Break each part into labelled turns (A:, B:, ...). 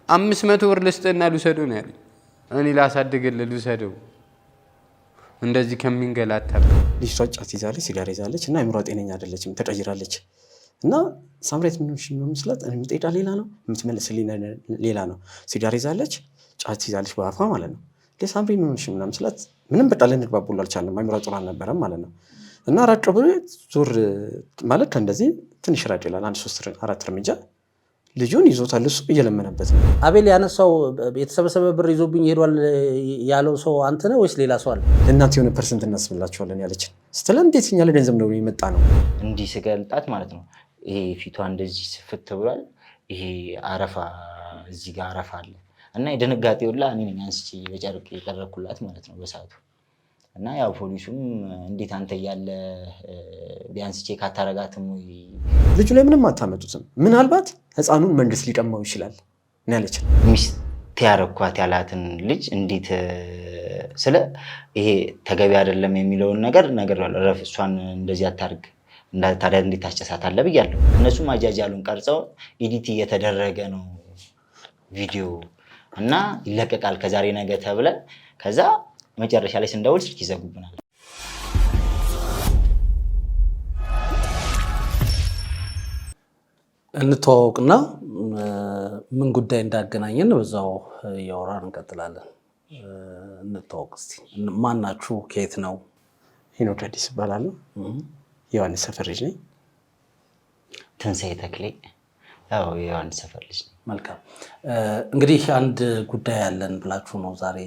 A: 500 ብር ልስጥና ልውሰደው ነው ያለኝ። እኔ ላሳድግልህ ልውሰደው እንደዚህ ከሚንገላታ
B: ልጅቷ ጫት ይዛለች፣ ሲጋራ ይዛለች እና አይምሯ ጤነኛ አይደለችም፣ ተቀይራለች። እና ሳምራዊት ምን ነው መስላት እኔ የምጠይቃ ሌላ ነው የምትመልስልኝ ሌላ ነው። ሲጋራ ይዛለች፣ ጫት ይዛለች በአፏ ማለት ነው። ለሳምሪ ምን ሆነሽ ምናምን ስላት ምንም በቃ ልንግባባው አልቻልንም፣ አይምሯ ጥሩ አልነበረም ማለት ነው። እና ራቅ ብሎ ዞር ማለት ከእንደዚህ ትንሽ ራቅ ይላል፣ 1-3-4 እርምጃ ልጁን ይዞታል። እሱ እየለመነበት ነው።
C: አቤል ያነሳው የተሰበሰበ ብር ይዞብኝ ሄዷል ያለው ሰው አንተ ነህ ወይስ ሌላ ሰው አለ?
B: እናንተ የሆነ ፐርሰንት እናስብላችኋለን ያለችን ስትለ እንዴት እኛ ለገንዘብ ነው የመጣ ነው
D: እንዲህ ስገልጣት ማለት ነው። ይሄ ፊቷ እንደዚህ ስፍት ብሏል። ይሄ አረፋ እዚህ ጋር አረፋ አለ እና የድንጋጤ ሁላ እኔ ነኝ አንስቼ በጨርቅ የቀረኩላት ማለት ነው በሰዓቱ። እና ያው ፖሊሱም እንዴት አንተ እያለ ቢያንስ ቼክ አታረጋትም ወይ?
B: ልጁ ላይ ምንም አታመጡትም። ምናልባት ህፃኑን መንግስት ሊቀማው ይችላል ነው ያለችን።
D: ሚስት ያረኳት ያላትን ልጅ እንዴት ስለ ይሄ ተገቢ አይደለም የሚለውን ነገር ረፍ እሷን እንደዚህ አታርግ ታዲያ እንዴት ታስጨሳታለህ ብያለሁ። እነሱም አጃጃሉን ቀርጸው ኤዲት እየተደረገ ነው ቪዲዮ እና ይለቀቃል ከዛሬ ነገ ተብለ ከዛ መጨረሻ ላይ ስንደውል ስልክ ይዘጉብናል።
C: እንተዋወቅና ምን ጉዳይ እንዳገናኘን በዛው እያወራን እንቀጥላለን። እንተዋወቅ እስቲ። ማን ናችሁ? ከየት ነው?
B: ሄኖክ አዲስ እባላለሁ። የዮሐንስ ሰፈር ልጅ ነኝ።
D: ትንሣኤ ተክሌ ያው የዮሐንስ ሰፈር ልጅ ነኝ።
C: መልካም እንግዲህ አንድ ጉዳይ ያለን ብላችሁ ነው ዛሬ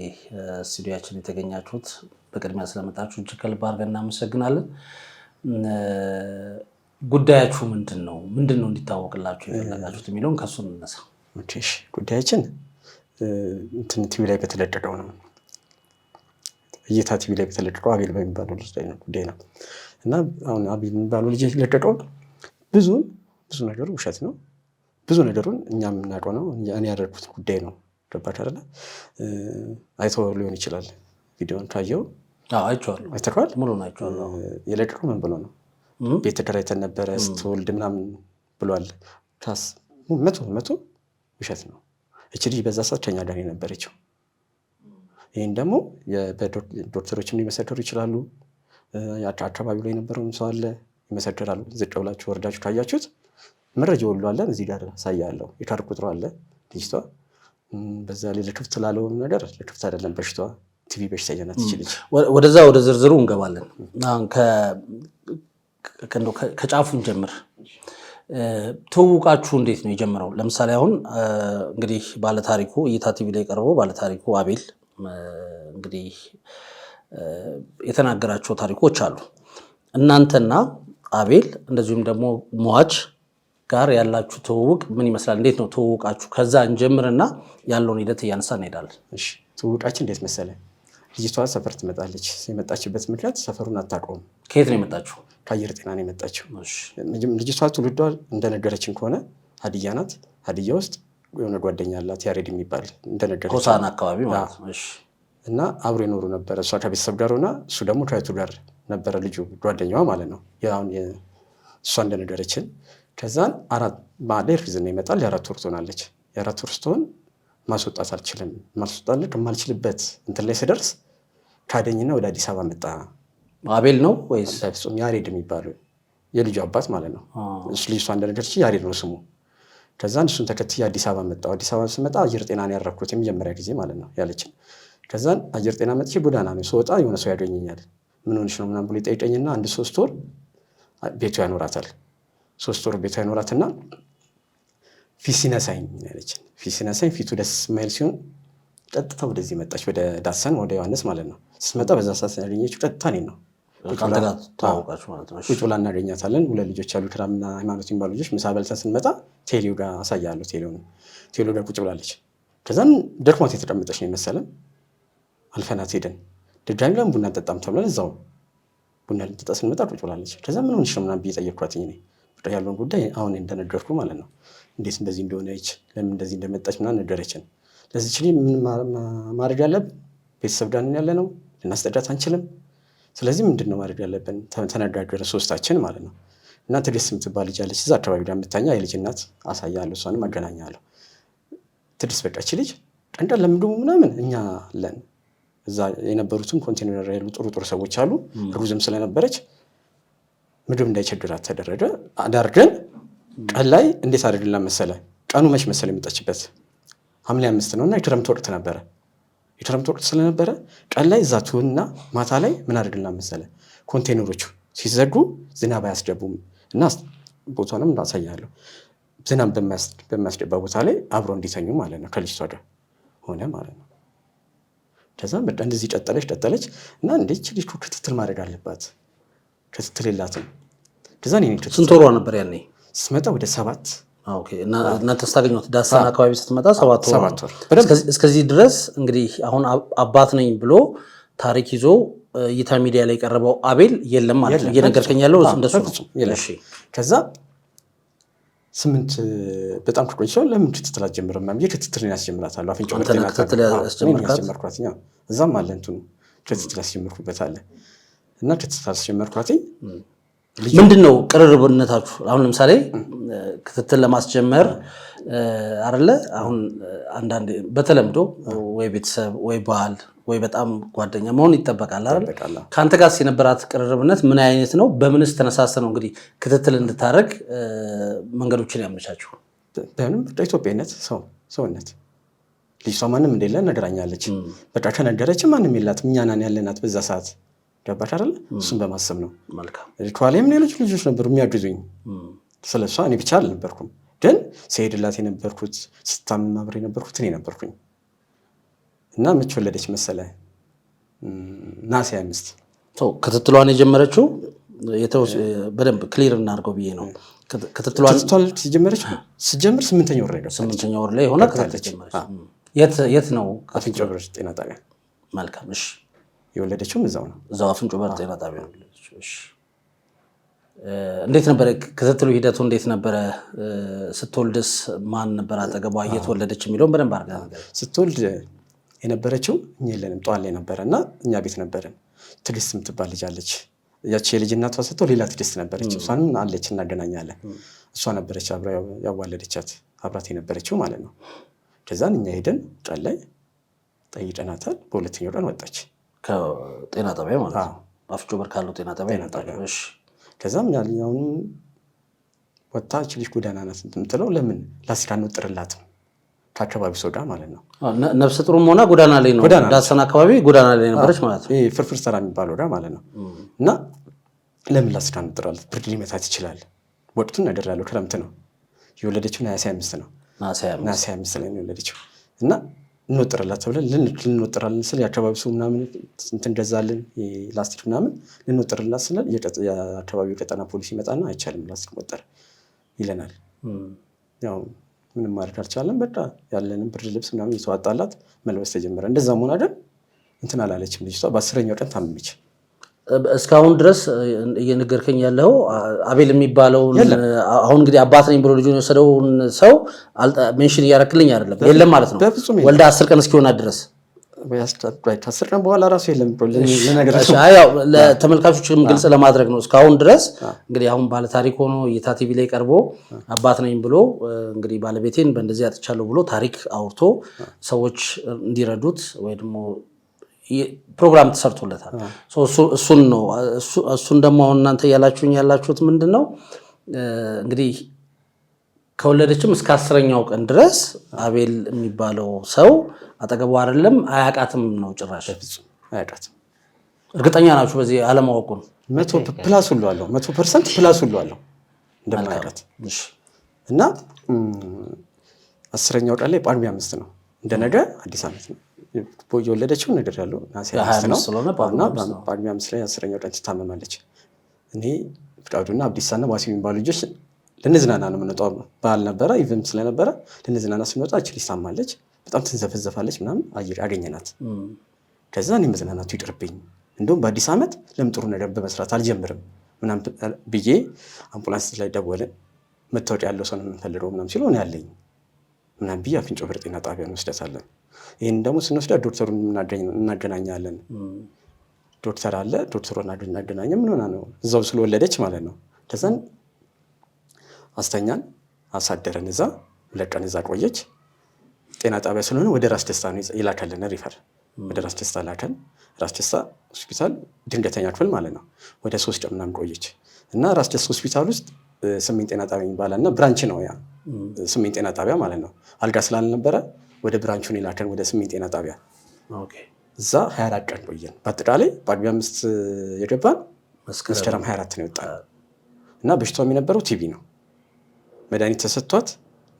C: ስቱዲያችን የተገኛችሁት። በቅድሚያ ስለመጣችሁ እጅግ ከልብ አድርገን እናመሰግናለን። ጉዳያችሁ ምንድን ነው እንዲታወቅላችሁ የፈለጋችሁት የሚለውን ከሱ እንነሳ።
B: ጉዳያችን ቲቪ ላይ በተለቀቀው ነው። እይታ ቲቪ ላይ በተለቀቀው አቤል በሚባለው ልጅ ላይ ነው ጉዳይ ነው እና አሁን አቤል የሚባለው ልጅ የተለቀቀው ብዙ ነገሩ ውሸት ነው። ብዙ ነገሩን እኛም የምናውቀው ነው። እኔ ያደረኩት ጉዳይ ነው። ገባሽ አይደለ? አይተው ሊሆን ይችላል። ቪዲዮን ካየው
C: አይቼዋለሁ።
B: አይተኸዋል?
C: ሙሉውን አይቼዋለሁ።
B: የለቀቀው ምን ብሎ ነው? ቤት ተከራይተን ነበረ ስትወልድ ምናምን ብሏል። ካስ መቶ ውሸት ነው። እቺ ልጅ በዛ ሰዓት ከኛ ጋር ነበረችው። ይህን ደግሞ ዶክተሮችም ሊመሰክሩ ይችላሉ። አካባቢው ላይ የነበረውን ሰው አለ ይመሰክራሉ። ዝቅ ብላችሁ ወርዳችሁ ካያችሁት መረጃ ሁሉ አለን። እዚህ ጋር ሳያለው የካርድ ቁጥሩ አለ ልጅቷ። በዛ ላይ ለክፍት ላለው ነገር ለክፍት አይደለም በሽታዋ ቲቪ በሽተኛ ናት ይችላል።
C: ወደ ዝርዝሩ እንገባለን። አሁን ከጫፉን ጀምር። ትውውቃችሁ እንዴት ነው የጀመረው? ለምሳሌ አሁን እንግዲህ ባለታሪኩ እይታ ቲቪ ላይ ቀርቦ ባለታሪኩ አቤል እንግዲህ የተናገራቸው ታሪኮች አሉ። እናንተና አቤል እንደዚሁም ደግሞ ሟች ጋር ያላችሁ ትውውቅ ምን ይመስላል? እንዴት ነው ትውውቃችሁ? ከዛ እንጀምርና ያለውን ሂደት እያነሳ እንሄዳለን።
B: እሺ፣ ትውውቃችን እንዴት መሰለ? ልጅቷ ሰፈር ትመጣለች። የመጣችበት ምክንያት ሰፈሩን አታውቀውም።
C: ከየት ነው የመጣችው?
B: ከአየር ጤና ነው የመጣችው። ልጅቷ ትውልዷ እንደነገረችን ከሆነ ሀዲያ ናት። ሀዲያ ውስጥ የሆነ ጓደኛ አላት ያሬድ የሚባል እንደነገረችን፣
C: ሆሳዕና አካባቢ ማለት ነው። እሺ።
B: እና አብሮ የኖሩ ነበረ። እሷ ከቤተሰብ ጋር ሆና እሱ ደግሞ ከእህቱ ጋር ነበረ፣ ልጁ ጓደኛዋ ማለት ነው። ያሁን እሷ እንደነገረችን ከዛን ባለ እርግዝና ይመጣል። የ4 ወር ትሆናለች። የ4 ወር ስትሆን ማስወጣት አልችልም። ማስወጣት የማልችልበት እንትን ላይ ስደርስ ካደኝና ወደ አዲስ አበባ መጣ።
C: አቤል ነው ወይስ
B: በፍጹም ያሬድ የሚባለው የልጁ አባት ማለት ነው። እሱ ልጅ እሷ እንደነገረች ያሬድ ነው ስሙ። ከዛን እሱን ተከትዬ አዲስ አበባ መጣሁ። አዲስ አበባ ስመጣ አየር ጤና ነው ያረኩት የመጀመሪያ ጊዜ ማለት ነው ያለችን። ከዛን አየር ጤና መጥቼ ጎዳና ነው ስወጣ የሆነ ሰው ያገኘኛል። ምን ሆነሽ ነው ምናምን ብሎ ይጠይቀኝና 1-3 ወር ቤቱ ያኖራታል። 3 ወር ቤቱ ያኖራትና ፊት ሲነሳኝ ያለችን። ፊት ሲነሳኝ ፊቱ ደስ የማይል ሲሆን ቀጥታ ወደዚህ መጣች፣ ወደ ዳሰን ወደ ዮሐንስ ማለት ነው። ስትመጣ በዛ ሰዓት ያገኘችው ቀጥታ እኔን ነው። ቁጭ ብላ እናገኛታለን። 2 ልጆች አሉ፣ ክራምና ሃይማኖት የሚባሉ ልጆች። ምሳ በልተን ስንመጣ ቴሌው ጋር አሳያለሁ። ቴሌው ጋር ቁጭ ብላለች። ከዛን ደክሟት የተቀመጠች ነው የመሰለን። አልፈናት ሄደን ድጋሚ ለምን ቡና እንጠጣም ተብለን እዛው ቡና ልንጠጣ ስንመጣ ቁጭ ብላለች። ከዛ ምን ሆነሽ ነው ምናምን ብዬ ጠየቅኳትኝ። እኔ ያለውን ጉዳይ አሁን እንደነገርኩ ማለት ነው። እንዴት እንደዚህ እንደሆነች ለምን እንደዚህ እንደመጣች ምናምን ነገረችን። ለዚህች ልጅ ምን ማድረግ ያለብን? ቤተሰብ ጋር ያለ ነው፣ ልናስጠዳት አንችልም። ስለዚህ ምንድን ነው ማድረግ ያለብን? ተነጋገርን 3ታችን ማለት ነው። እና ትዕግስት የምትባል ልጅ አለች እዛ አካባቢ ጋር የምታኛ የልጅ እናት አሳያለሁ፣ እሷንም አገናኛለሁ። ትድስ በቃ እቺ ልጅ ቀንዳል ለምንድነው ምናምን እኛ አለን እዛ የነበሩትም ኮንቴነር ያሉ ጥሩ ሰዎች አሉ ሩዝም ስለነበረች ምግብ እንዳይቸግራት ተደረገ አዳርገን ቀን ላይ እንዴት አድርገን መሰለ ቀኑ መች መሰለ የመጣችበት ሐምሌ 5 ነውና የክረምት ወቅት ነበረ የክረምት ወቅት ስለነበረ ቀን ላይ ዛቱና ማታ ላይ ምን አድርገን መሰለ ኮንቴነሮቹ ሲዘጉ ዝናብ አያስገቡም እና ቦታውንም እንዳሳያለሁ ዝናብ በማያስገባ ቦታ ላይ አብሮ እንዲተኙ ማለት ነው ከልጅቷ ጋር ሆነ ማለት ነው ከዛ በቃ እንደዚህ ቀጠለች እና እንዴት ልጅ ክትትል ማድረግ አለባት ክትትል የላትም ከዛ እኔ
C: ስንት ወሯ ነበር ያኔ
B: ስመጣ ወደ 7
C: ኦኬ እና ተስታገኙት ዳሰና አካባቢ ስትመጣ 7 ወር እስከዚህ ድረስ እንግዲህ አሁን አባት ነኝ ብሎ ታሪክ ይዞ እይታ ሚዲያ ላይ ቀርበው አቤል የለም ማለት ነው እየነገርከኝ ያለው እንደሱ ነው እሺ
B: ከዛ 8 በጣም ከቆይቼው ለምን ክትትል አትጀምርም ማለት ክትትልን ያስጀምራታለሁ አፍንጫ ወርጤና ክትትል ያስጀምርኳትኛ እዛም አለ እንትኑ ክትትል ያስጀምርኩበት አለ እና ክትትል ያስጀምርኳት
C: ምንድነው ቅርርብነታችሁ አሁን ለምሳሌ ክትትል ለማስጀመር አይደለ አሁን አንዳንድ በተለምዶ ወይ ቤተሰብ ወይ ባል ወይ በጣም ጓደኛ መሆን ይተበቃል አይደል ካንተ ጋር የነበራት ቅርርብነት ምን አይነት ነው በምንስ ተነሳሰ ነው እንግዲህ ክትትል እንድታረግ መንገዶችን ያመቻችሁ
B: በእንም ኢትዮጵያነት ሰውነት ልጅቷ ማንም እንደሌለ ነገራኛለች በቃ ከነገረች ማንም የላትም እኛ ነን ያለናት በዛ ሰዓት ገባሽ አይደል እሱን በማሰብ ነው
C: መልካም
B: ሪቷሌም ሌሎች ልጆች ነበሩ የሚያግዙኝ ስለሷ እኔ ብቻ አልነበርኩም ግን ሲሄድላት የነበርኩት ስታምም አብሬ የነበርኩት እኔ ነበርኩኝ እና መች ወለደች መሰለ ናሴ 5
C: ክትትሏን የጀመረችው በደንብ ክሊር እናድርገው ብዬ ነው ክትትሏን
B: ሲጀምር 8ኛ ወር ላይ ነው
C: 8ኛ ወር ላይ ሆነ የት ነው
B: አፍንጮ በር ጤና ጣቢያ
C: መልካም እሺ
B: የወለደችው እዛው
C: አፍንጮ በር ጤና ጣቢያ እሺ እንዴት ነበር ክትትሉ ሂደቱ እንዴት ነበር ስትወልድስ ማን ነበር አጠገቧ እየተወለደች የሚለውን በደንብ አድርጋ ነገር
B: ስትወልድ የነበረችው እኛ የለንም ጧል ላይ ነበርና እኛ ቤት ነበርን ትግስት የምትባል ልጅ አለች ያቺ የልጅ እናቷ ስትወልድ ሌላ ትግስት ነበረች እሷንም አለች እናገናኛለን እሷ ነበረች አብራ ያዋለደቻት አብራት የነበረችው ማለት ነው ከዛን እኛ ሄደን ጧል ላይ ጠይቀናታል በሁለተኛው ቀን ወጣች
C: ከጤና ጣቢያ ማለት ነው አፍንጮ በር ካለው ጤና ጣቢያ እሺ
B: ከዛም ያልኛውን ወጣች ልጅ ጎዳና ናት እንትምትለው ለምን ላስካን ወጥርላትም ከአካባቢ ሰው ጋር ማለት ነው
C: ነፍስ ጥሩም ሆና ጎዳና ላይ ነው ዳሰና አካባቢ ጎዳና ላይ ነበረች ማለት ነው
B: ፍርፍር ሰራ የሚባለው ጋር ማለት ነው እና ለምን ላስካን ወጥራላት ብርድ ሊመታት ይችላል ወቅቱን ነገር ያለው ክረምት ነው የወለደችው ናሴ 5 ነው ናሴ 5 ላይ ነው የወለደችው እና እንወጥራላት ተብለን ልንወጥራለን ስለ የአካባቢ ሰው ምናምን እንትን ገዛልን ላስቲክ ምናምን ልንወጥራላት ስለ የአካባቢው ቀጠና ፖሊስ ይመጣና አይቻልም ላስቲክ ወጥር ይለናል ያው ምንም ማድረግ አልቻለም በቃ ያለንን ብርድ ልብስ ምናምን ይተዋጣላት መልበስ ተጀመረ እንደዛም ሆነ አይደል እንትን አላለችም ልጅቷ በ10ኛው ቀን ታመመች
C: እስካሁን ድረስ እየነገርከኝ ያለው አቤል የሚባለው አሁን እንግዲህ አባት ነኝ ብሎ ልጁን የወሰደውን ሰው ሜንሽን እያረክልኝ አይደለም የለም ማለት ነው ወልዳ 10 ቀን እስኪሆና ድረስ
B: ከ10 ቀን በኋላ ራሱ የለም
C: ለነገራችሁ ያው ለተመልካቾችም ግልጽ ለማድረግ ነው እስካሁን ድረስ እንግዲህ አሁን ባለ ታሪክ ሆኖ የታ ቲቪ ላይ ቀርቦ አባት ነኝ ብሎ እንግዲህ ባለቤቴን በእንደዚህ አጥቻለሁ ብሎ ታሪክ አውርቶ ሰዎች እንዲረዱት ወይ ደግሞ ፕሮግራም ተሰርቶለታል እሱን ነው እሱን ደግሞ አሁን እናንተ ያላችሁት ምንድነው እንግዲህ ከወለደችም እስከ 10ኛው ቀን ድረስ አቤል የሚባለው ሰው አጠገቡ አይደለም አያቃትም ነው ጭራሽ
B: አያቃትም
C: እርግጠኛ ናችሁ በዚህ አለማወቁን
B: 100% ፕላስ ሁሉ አለው 100% ፕላስ ሁሉ አለው እንደማያቃት እሺ እና 10ኛው ቀን ላይ ጳጉሜ 5 ነው እንደነገ አዲስ ዓመት ነው የወለደችው ነገር ያለው ናሴ 5 ነው ጳጉሜ 5 ላይ 10ኛው ቀን ትታመማለች እኔ ፍቃዱና አብዲሳና ዋሲ የሚባሉ ልጆች ለነዝናና ነው የምንወጣው ባል ነበረ ኢቨንት ስለነበረ ለነዝናና ስንወጣ እቺ ሊሳማለች በጣም ትንዘፈዘፋለች ምናምን አገኘናት ከዛ እኔ መዝናናቱ ይቅርብኝ እንደውም በአዲስ ዓመት ለምጥሩ ነገር በመስራት አልጀምርም ምናምን ብዬ አምቡላንስ ላይ ደወለ መታወቂያ ያለው ሰው ነው የምንፈልገው ምናምን ሲሉ ነው ያለኝ ምናምን ብዬ አፍንጮ በር ጤና ጣቢያ እንወስዳታለን ይሄን ደግሞ ስንወስዳ ዶክተሩን እናገናኛለን ዶክተር አለ ዶክተሩን እናገናኘ ምን ሆና ነው እዛው ስለወለደች ማለት ነው ከዛን አስተኛን አሳደረን እዛ ለቀን እዛ ቆየች ጤና ጣቢያ ስለሆነ ወደ ራስ ደስታ ነው ይላካልን ሪፈር ወደ ራስ ደስታ ላከን። ራስ ደስታ ሆስፒታል ድንገተኛ ክፍል ማለት ነው። ወደ 3 ቀን ምናምን ቆየች እና ራስ ደስታ ሆስፒታል ውስጥ ስሜን ጤና ጣቢያ ይባላልና ብራንች ነው ያ ስሜን ጤና ጣቢያ ማለት ነው። አልጋ ስላልነበረ ወደ ብራንቹን ይላከን ወደ ስሜን ጤና ጣቢያ። እዛ 24 ቀን ቆየን። በአጠቃላይ በጳጉሜ 5 የገባን መስከረም 24 ነው የወጣ እና በሽታው የሚነበረው ቲቪ ነው። መድኃኒት ተሰጥቷት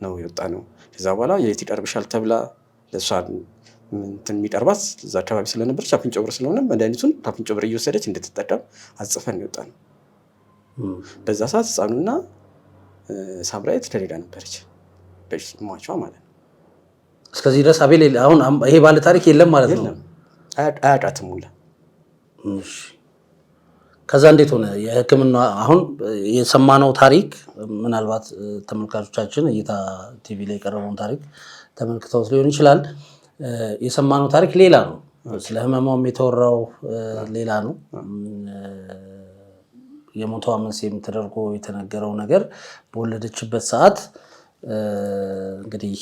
B: ነው የወጣ ነው። ከዛ በኋላ የት ይቀርብሻል ተብላ ለእሷ እንትን የሚቀርባት እዛ አካባቢ ስለነበረች አፍንጮ በር ስለሆነ መድኃኒቱን አፍንጮ በር እየወሰደች እንድትጠቀም አጽፈን የወጣ ነው። በዛ ሰዓት ህፃኑና ሳምራዊት ከሌላ ነበረች ሟቿ ማለት ነው።
C: እስከዚህ ድረስ አቤል አሁን ይሄ ባለ ታሪክ የለም ማለት ነው።
B: አያውቃትም ሁላ።
C: ከዛ እንዴት ሆነ የህክምና? አሁን የሰማነው ታሪክ ምናልባት ተመልካቾቻችን እይታ ቲቪ ላይ የቀረበውን ታሪክ ተመልክተውት ሊሆን ይችላል። የሰማነው ታሪክ ሌላ ነው። ስለ ህመሟም የተወራው ሌላ ነው። የሞቷ መንስኤም ተደርጎ የተነገረው ነገር በወለደችበት ሰዓት እንግዲህ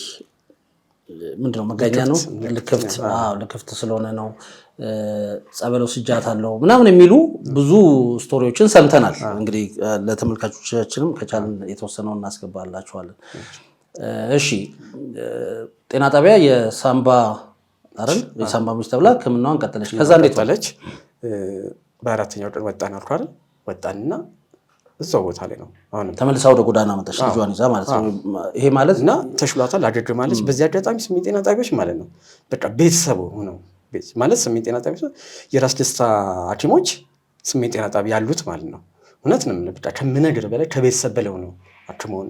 C: ምንድነው መጋኛ ነው ልክፍት ስለሆነ ነው ጸበል ወስጃታለሁ ምናምን የሚሉ ብዙ ስቶሪዎችን ሰምተናል። እንግዲህ ለተመልካቾቻችንም ከቻልን የተወሰነው እናስገባላችኋለን። እሺ ጤና ጣቢያ የሳምባ አይደል የሳምባ ምች ተብላ ህክምናዋን ቀጠለች። ከዛ እንዴት ዋለች?
B: በአራተኛው ቀን ወጣን አልኩ አይደል? ወጣንና እዛው ቦታ ላይ ነው አሁን
C: ተመልሳ ወደ ጎዳና መጣች ልጇን ይዛ ማለት ነው። ይሄ ማለት
B: እና ተሽሏታል አገግማለች። በዚህ አጋጣሚ ስሜን ጤና ጣቢያዎች ማለት ነው በቃ ቤተሰቡ ነው ማለት ስሜን ጤና ጣቢያ የራስ ደስታ ሐኪሞች ስሜን ጤና ጣቢያ ያሉት ማለት ነው። እውነት ነው በቃ ከምነግር በላይ ከቤተሰብ በለው ነው አክመውን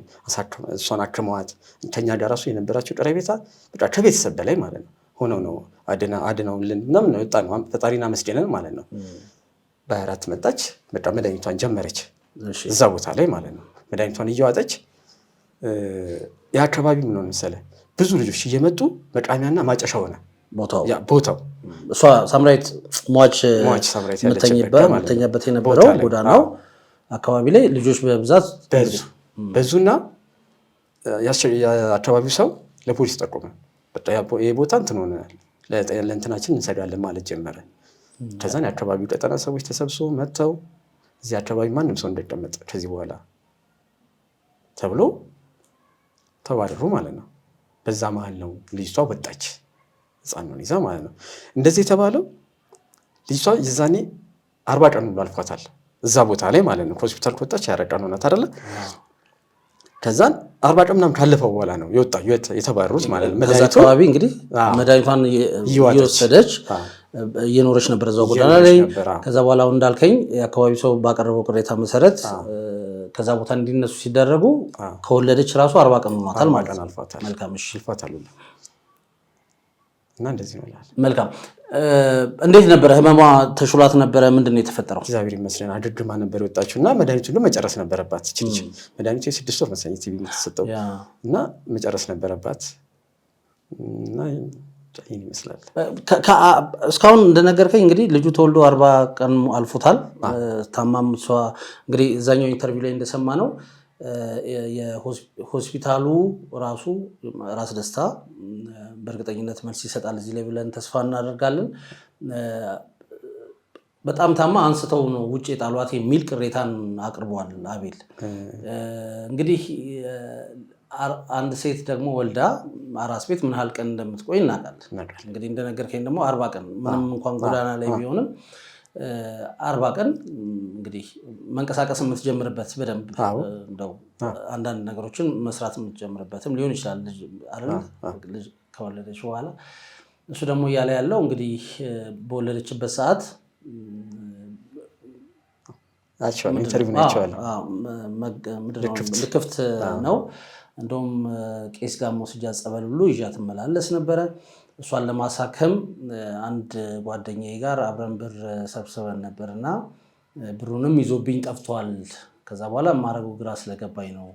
B: እሷን አክመዋት ከኛ ጋር ራሱ የነበራቸው ቀረቤታ በቃ ከቤተሰብ በላይ ማለት ነው ሆነው ነው አድነውልን ምናምን ነው የወጣ ነው። ፈጣሪና መስገነን ማለት ነው። በ24 መጣች በቃ መድኃኒቷን ጀመረች እዛ ቦታ ላይ ማለት ነው። መድኃኒቷን እየዋጠች የአካባቢ ምን ሆነ መሰለህ ብዙ ልጆች እየመጡ መቃሚያና ማጨሻ ሆነ ቦታው።
C: እሷ ሳምራዊት ሟች የምተኛበት የነበረው ጎዳናው አካባቢ ላይ ልጆች በብዛት
B: በዙና የአካባቢው ሰው ለፖሊስ ጠቆመ። ይህ ቦታ እንትን ሆነናል ለእንትናችን እንሰጋለን ማለት ጀመረ። ከዛን የአካባቢው ቀጠና ሰዎች ተሰብስበው መጥተው እዚህ አካባቢ ማንም ሰው እንዳይቀመጥ ከዚህ በኋላ ተብሎ ተባረሩ ማለት ነው። በዛ መሀል ነው ልጅቷ ወጣች ህፃኗን ይዛ ማለት ነው። እንደዚህ የተባለው ልጅቷ የዛኔ 40 ቀን ሙሉ አልፏታል እዛ ቦታ ላይ ማለት ነው። ከሆስፒታል ከወጣች 20 ቀን ሆናት አይደለ? ከዛን 40 ቀን ምናምን ካለፈው በኋላ ነው የተባረሩት ማለት ነው።
C: መድኃኒቱ አካባቢ እንግዲህ መድኃኒቷን እየወሰደች እየኖረች ነበር እዛው ጎዳና ላይ። ከዛ በኋላ እንዳልከኝ የአካባቢ ሰው ባቀረበው ቅሬታ መሰረት ከዛ ቦታ እንዲነሱ ሲደረጉ ከወለደች ራሱ 40 ቀን ሆኗታል ማለት ነው። መልካም እሺ
B: አልፏታል እና እንደዚህ ነው።
C: መልካም እንዴት ነበር ህመሟ? ተሽሏት ነበረ? ምንድነው የተፈጠረው?
B: እግዚአብሔር ይመስገን አገግማ ነበር የወጣችው እና መድኃኒቱን ሁሉ መጨረስ ነበረባት። እቺ መድኃኒቱ የ6 ወር መሰለኝ ቲቪ የምትሰጠው እና መጨረስ ነበረባት እና ይህን ይመስላል።
C: እስካሁን እንደነገርከኝ እንግዲህ ልጁ ተወልዶ 40 ቀን አልፎታል። ታማም እሷ እንግዲህ እዛኛው ኢንተርቪው ላይ እንደሰማ ነው የሆስፒታሉ ራሱ ራስ ደስታ በእርግጠኝነት መልስ ይሰጣል እዚህ ላይ ብለን ተስፋ እናደርጋለን። በጣም ታማ አንስተው ነው ውጭ የጣሏት የሚል ቅሬታን አቅርቧል አቤል። እንግዲህ አንድ ሴት ደግሞ ወልዳ አራስ ቤት ምን ያህል ቀን እንደምትቆይ እናውቃለን። እንግዲህ እንደነገርከኝ ደግሞ 40 ቀን ምንም እንኳን ጎዳና ላይ ቢሆንም 40 ቀን እንግዲህ መንቀሳቀስ የምትጀምርበት በደንብ እንደው አንዳንድ ነገሮችን መስራት የምትጀምርበትም ሊሆን ይችላል ልጅ ከወለደች በኋላ። እሱ ደግሞ እያለ ያለው እንግዲህ በወለደችበት ሰዓት ልክፍት ነው። እንደውም ቄስ ጋር ወስጃ ጸበል ብሎ ይዣት እመላለስ ነበረ። እሷን ለማሳከም አንድ ጓደኛዬ ጋር አብረን ብር ሰብስበን ነበርና ብሩንም ይዞብኝ ጠፍቷል። ከዛ በኋላ ማረጉ ግራ ስለገባኝ ነው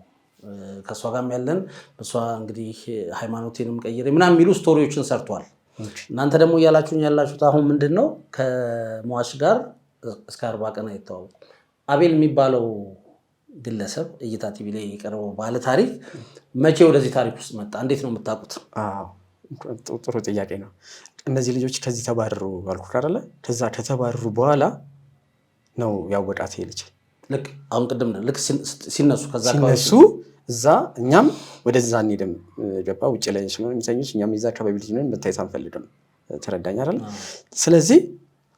C: ከሷ ጋርም ያለን በሷ እንግዲህ ሃይማኖቴንም ቀይሬ ምናምን የሚሉ ስቶሪዎችን ሰርቷል። እናንተ ደግሞ እያላችሁኝ ያላችሁት አሁን ምንድነው ከሟች ጋር እስከ 40 ቀን አይተዋወቁም። አቤል የሚባለው ግለሰብ እይታ ቲቪ ላይ የቀረበው ባለ ታሪክ መቼ ወደዚህ ታሪክ ውስጥ መጣ? እንዴት ነው የምታውቁት?
B: ጥሩ ጥያቄ ነው። እነዚህ ልጆች ከዚህ ተባረሩ አልኩህ አይደለ? ከዛ ከተባረሩ በኋላ ነው ያወቃት ይሄ ልጅ።
C: ልክ አሁን ቅድም ልክ ሲነሱ ከዛ
B: ሲነሱ እዛ እኛም ወደዛ እንሄድም ገባ ውጭ ላይ ስለሆነ የሚተኙት እኛም የዛ አካባቢ ልጅ ነን፣ መታየት አንፈልግም። ተረዳኝ አይደለ? ስለዚህ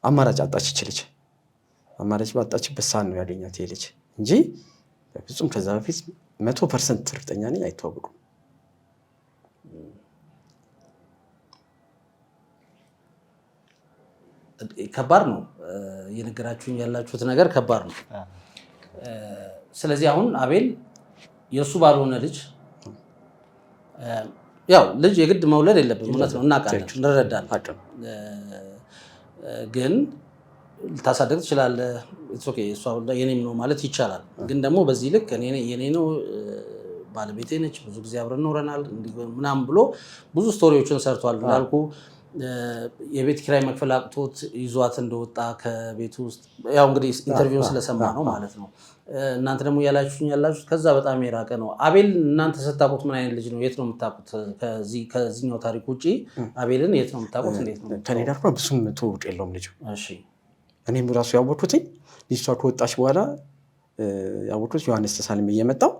B: አማራጭ አጣች ይችልች። አማራጭ ባጣችበት ሰዓት ነው ያገኛት ይሄ ልጅ እንጂ በፍጹም ከዛ በፊት 100% እርግጠኛ ነኝ አይተዋወቁም።
C: ከባድ ነው እየነገራችሁኝ ያላችሁት ነገር ከባድ ነው። ስለዚህ አሁን አቤል የእሱ ባልሆነ ልጅ ያው ልጅ የግድ መውለድ የለብን፣ እውነት ነው፣ እናውቃለን፣ እንረዳለን። ግን ልታሳደግ ትችላለህ፣ እሷ የኔም ነው ማለት ይቻላል። ግን ደግሞ በዚህ ልክ የኔ ነው ባለቤቴ ነች፣ ብዙ ጊዜ አብረን ኖረናል ምናምን ብሎ ብዙ ስቶሪዎችን ሰርቷል። እንዳልኩ የቤት ኪራይ መክፈል አቅቶት ይዟት እንደወጣ ከቤት ውስጥ ያው እንግዲህ ኢንተርቪው ስለሰማ ነው ማለት ነው። እናንተ ደግሞ ያላችሁት ከዛ በጣም የራቀ ነው። አቤል እናንተ ስታውቁት ምን አይነት ልጅ ነው? የት ነው የምታውቁት? ከዚህኛው ታሪክ ውጭ አቤልን የት ነው የምታውቁት? እንዴት ነው?
B: ከኔ ጋር ብዙም ትውውቅ የለውም ልጁ።
C: እሺ
B: እኔም ራሱ ያወቅሁትኝ ልጅቷ ከወጣች በኋላ ያወቅሁት ዮሐንስ ተሳልም እየመጣው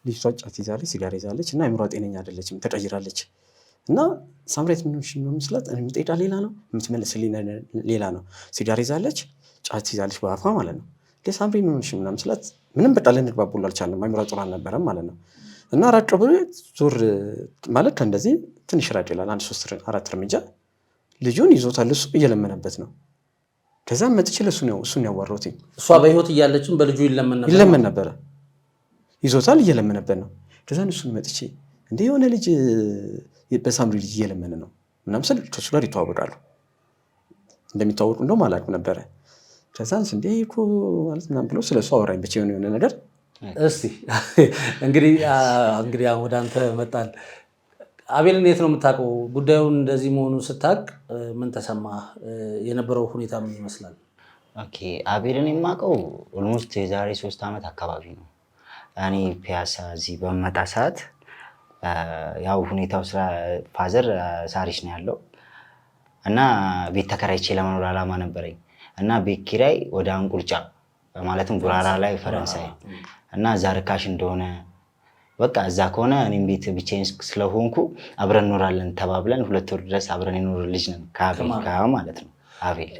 B: ልጅቷ ጫት ይዛለች፣ ሲጋራ ይዛለች እና አእምሯ ጤነኛ አይደለችም፣ ተቀይራለች እና ሳምሬት ምን ሆነሽ ነው የምትላት፣ የምትጠይቃት ሌላ ነው የምትመልስልኝ ሌላ ነው። ሲጋራ ይዛለች፣ ጫት ይዛለች በአፏ ማለት ነው። ሳምሪ ምን ሆነሽ ምናምን ስላት ምንም በቃ ልንግባባ አልቻልንም፣ አእምሯ ጥሩ አልነበረም ማለት ነው። እና ራቅ ብሎ ዞር ማለት ከእንደዚህ ትንሽ ራቅ ይላል፣ 1-3-4 እርምጃ ልጁን ይዞታል፣ እሱ እየለመነበት ነው። ከዛም መጥቼ እሱን ያዋራሁት
C: እሷ በህይወት እያለችም በልጁ
B: ይለመን ነበረ፣ ይዞታል፣ እየለመነበት ነው። ከዛን እሱን መጥቼ እንደ የሆነ ልጅ በሳምሪ ልጅ እየለመነ ነው ምናምን ስል ከእሱ ጋር ይተዋወቃሉ። እንደሚተዋወቁ እንደውም አላውቅም ነበረ። ከዛን እንደ እኮ ማለት ምናምን ብሎ ስለ እሱ አወራኝ ብቻ የሆነ ነገር።
C: እስቲ እንግዲህ ወደ አንተ መጣን። አቤልን የት ነው የምታውቀው? ጉዳዩን እንደዚህ መሆኑን ስታውቅ ምን ተሰማ? የነበረው ሁኔታ ምን ይመስላል?
D: ኦኬ አቤልን የማውቀው ኦልሞስት የዛሬ 3 ዓመት አካባቢ ነው። እኔ ፒያሳ እዚህ በመጣ ሰዓት ያው ሁኔታው ስራ ፋዘር ሳሪስ ነው ያለው እና ቤት ተከራይቼ ለመኖር ዓላማ ነበረኝ እና ቤት ኪራይ ወደ አንቁርጫ ማለትም ጉራራ ላይ ፈረንሳይ እና እዛ ርካሽ እንደሆነ በቃ እዛ ከሆነ እኔም ቤት ብቻዬን ስለሆንኩ አብረን እኖራለን ተባብለን 2 ወር ድረስ አብረን የኖር ልጅ ነን ከአቤል ጋር ማለት ነው። አቤል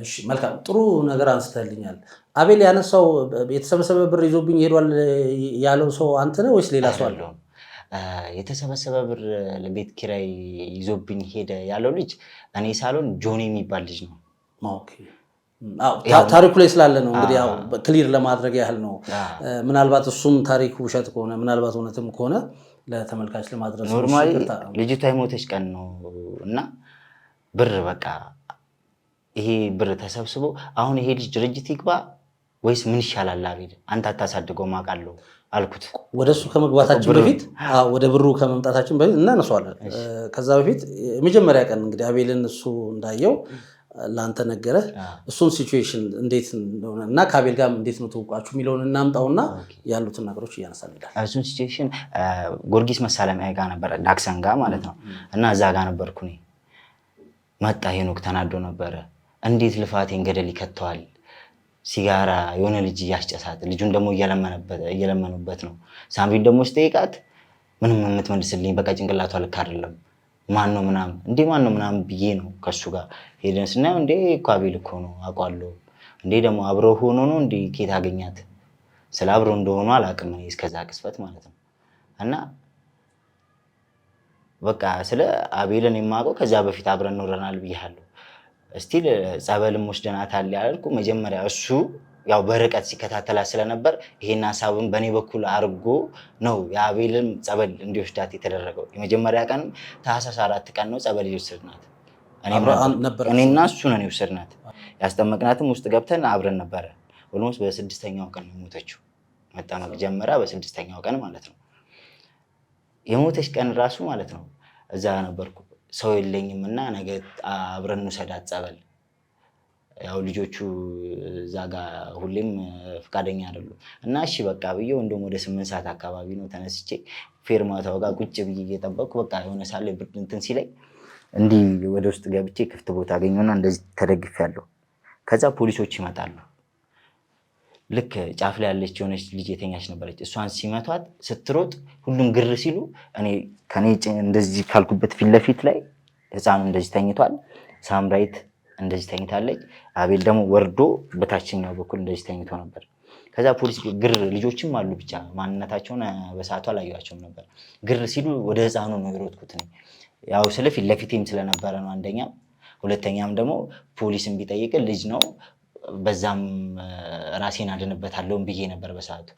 C: እሺ መልካም ጥሩ ነገር አንስተልኛል። አቤል ያነሳው የተሰበሰበ ብር ይዞብኝ ሄዷል ያለው ሰው አንተ ነህ ወይስ ሌላ ሰው አለው?
D: የተሰበሰበ ብር ለቤት ኪራይ ይዞብኝ ሄደ ያለው ልጅ እኔ ሳሎን ጆኒ የሚባል ልጅ ነው።
C: ኦኬ ታሪኩ ላይ ስላለ ነው እንግዲህ ያው ክሊር ለማድረግ ያህል ነው። ምናልባት እሱም ታሪኩ ውሸት ከሆነ ምናልባት እውነትም ከሆነ ለተመልካች ለማድረስ
D: ኖርማሊ ልጅቷ የሞተች ቀን ነው እና ብር በቃ ይሄ ብር ተሰብስቦ አሁን ይሄ ልጅ ድርጅት ይግባ ወይስ ምን ይሻላል? አቤል አንተ አታሳድገው ማውቃለሁ አልኩት።
C: ወደሱ ከመግባታችን በፊት ወደ ብሩ ከመምጣታችን በፊት እናነሳዋለን። ከዛ በፊት የመጀመሪያ ቀን እንግዲህ አቤልን እሱ እንዳየው ለአንተ ነገረ። እሱን ሲቹዌሽን እንዴት እንደሆነ እና ከአቤል ጋር እንዴት ነው ተውቃችሁ የሚለውን እናምጣውና ያሉትን ነገሮች እያነሳልናል።
D: እሱን ሲቹዌሽን ጊዮርጊስ መሳለሚያ ጋር ነበረ ዳክሰን ጋር ማለት ነው እና እዛ ጋር ነበርኩ እኔ። መጣ ሄኖክ ተናዶ ነበረ። እንዴት ልፋቴን ገደል ይከተዋል፣ ሲጋራ የሆነ ልጅ እያስጨሳት ልጁን ደግሞ እየለመኑበት ነው። ሳምሪን ደግሞ ስጠይቃት ምንም የምትመልስልኝ በቃ ጭንቅላቷ ልክ አይደለም። ማን ነው ምናምን ብዬ ነው ከሱ ጋር ሄደን ስናየው እንዴ እኮ አቤል እኮ ነው አውቃለሁ። እንዴ ደግሞ አብረው ሆኖ ነው እንዴ ኬት አገኛት? ስለ አብረው እንደሆኑ አላውቅም እኔ እስከዛ ቅስፈት ማለት ነው። እና በቃ ስለ አቤልን የማውቀው ከዛ በፊት አብረን ኖረናል ብያለሁ። እስቲል ጸበልም ወስደናታል ያልኩ መጀመሪያ እሱ ያው በርቀት ሲከታተላት ስለነበር ይሄን ሐሳብን በኔ በኩል አርጎ ነው የአቤልን ጸበል እንዲወስዳት የተደረገው። የመጀመሪያ ቀንም ታህሳስ 4 ቀን ነው ጸበል ይወስድናት። እኔና እሱ ነን ይወስድናት። ያስጠመቅናትም ውስጥ ገብተን አብረን ነበረ። ኦልሞስት በ6ኛው ቀን ነው የሞተችው። መጣነው ጀመራ በ6ኛው ቀን ማለት ነው። የሞተች ቀን ራሱ ማለት ነው እዛ ነበርኩ። ሰው የለኝም እና ነገ አብረን እንውሰዳት ጸበል ያው ልጆቹ እዛ ጋር ሁሌም ፈቃደኛ አይደሉም እና እሺ በቃ ብዬው እንደውም ወደ 8 ሰዓት አካባቢ ነው ተነስቼ ፌርማታው ጋር ቁጭ ብዬ እየጠበቅኩ በቃ የሆነ ሳለ ብርድ እንትን ሲለኝ እንዲህ ወደ ውስጥ ገብቼ ክፍት ቦታ አገኘሁና እንደዚህ ተደግፌያለሁ። ከዛ ፖሊሶች ይመጣሉ። ልክ ጫፍ ላይ ያለች የሆነች ልጅ የተኛች ነበረች። እሷን ሲመቷት ስትሮጥ ሁሉም ግር ሲሉ እኔ ከኔ እንደዚህ ካልኩበት ፊት ለፊት ላይ ህፃኑ እንደዚህ ተኝቷል። ሳምራይት እንደዚህ ተኝታለች። አቤል ደግሞ ወርዶ በታችኛው በኩል እንደዚህ ተኝቶ ነበር። ከዛ ፖሊስ ግር ልጆችም አሉ ብቻ ማንነታቸውን በሰዓቱ አላየኋቸውም ነበር። ግር ሲሉ ወደ ህፃኑ ነው የሮጥኩት። ያው ስለ ፊት ለፊቴም ስለነበረ ነው አንደኛም፣ ሁለተኛም ደግሞ ፖሊስም ቢጠይቅ ልጅ ነው በዛም ራሴን አድንበታለሁ ብዬ ነበር በሰዓቱ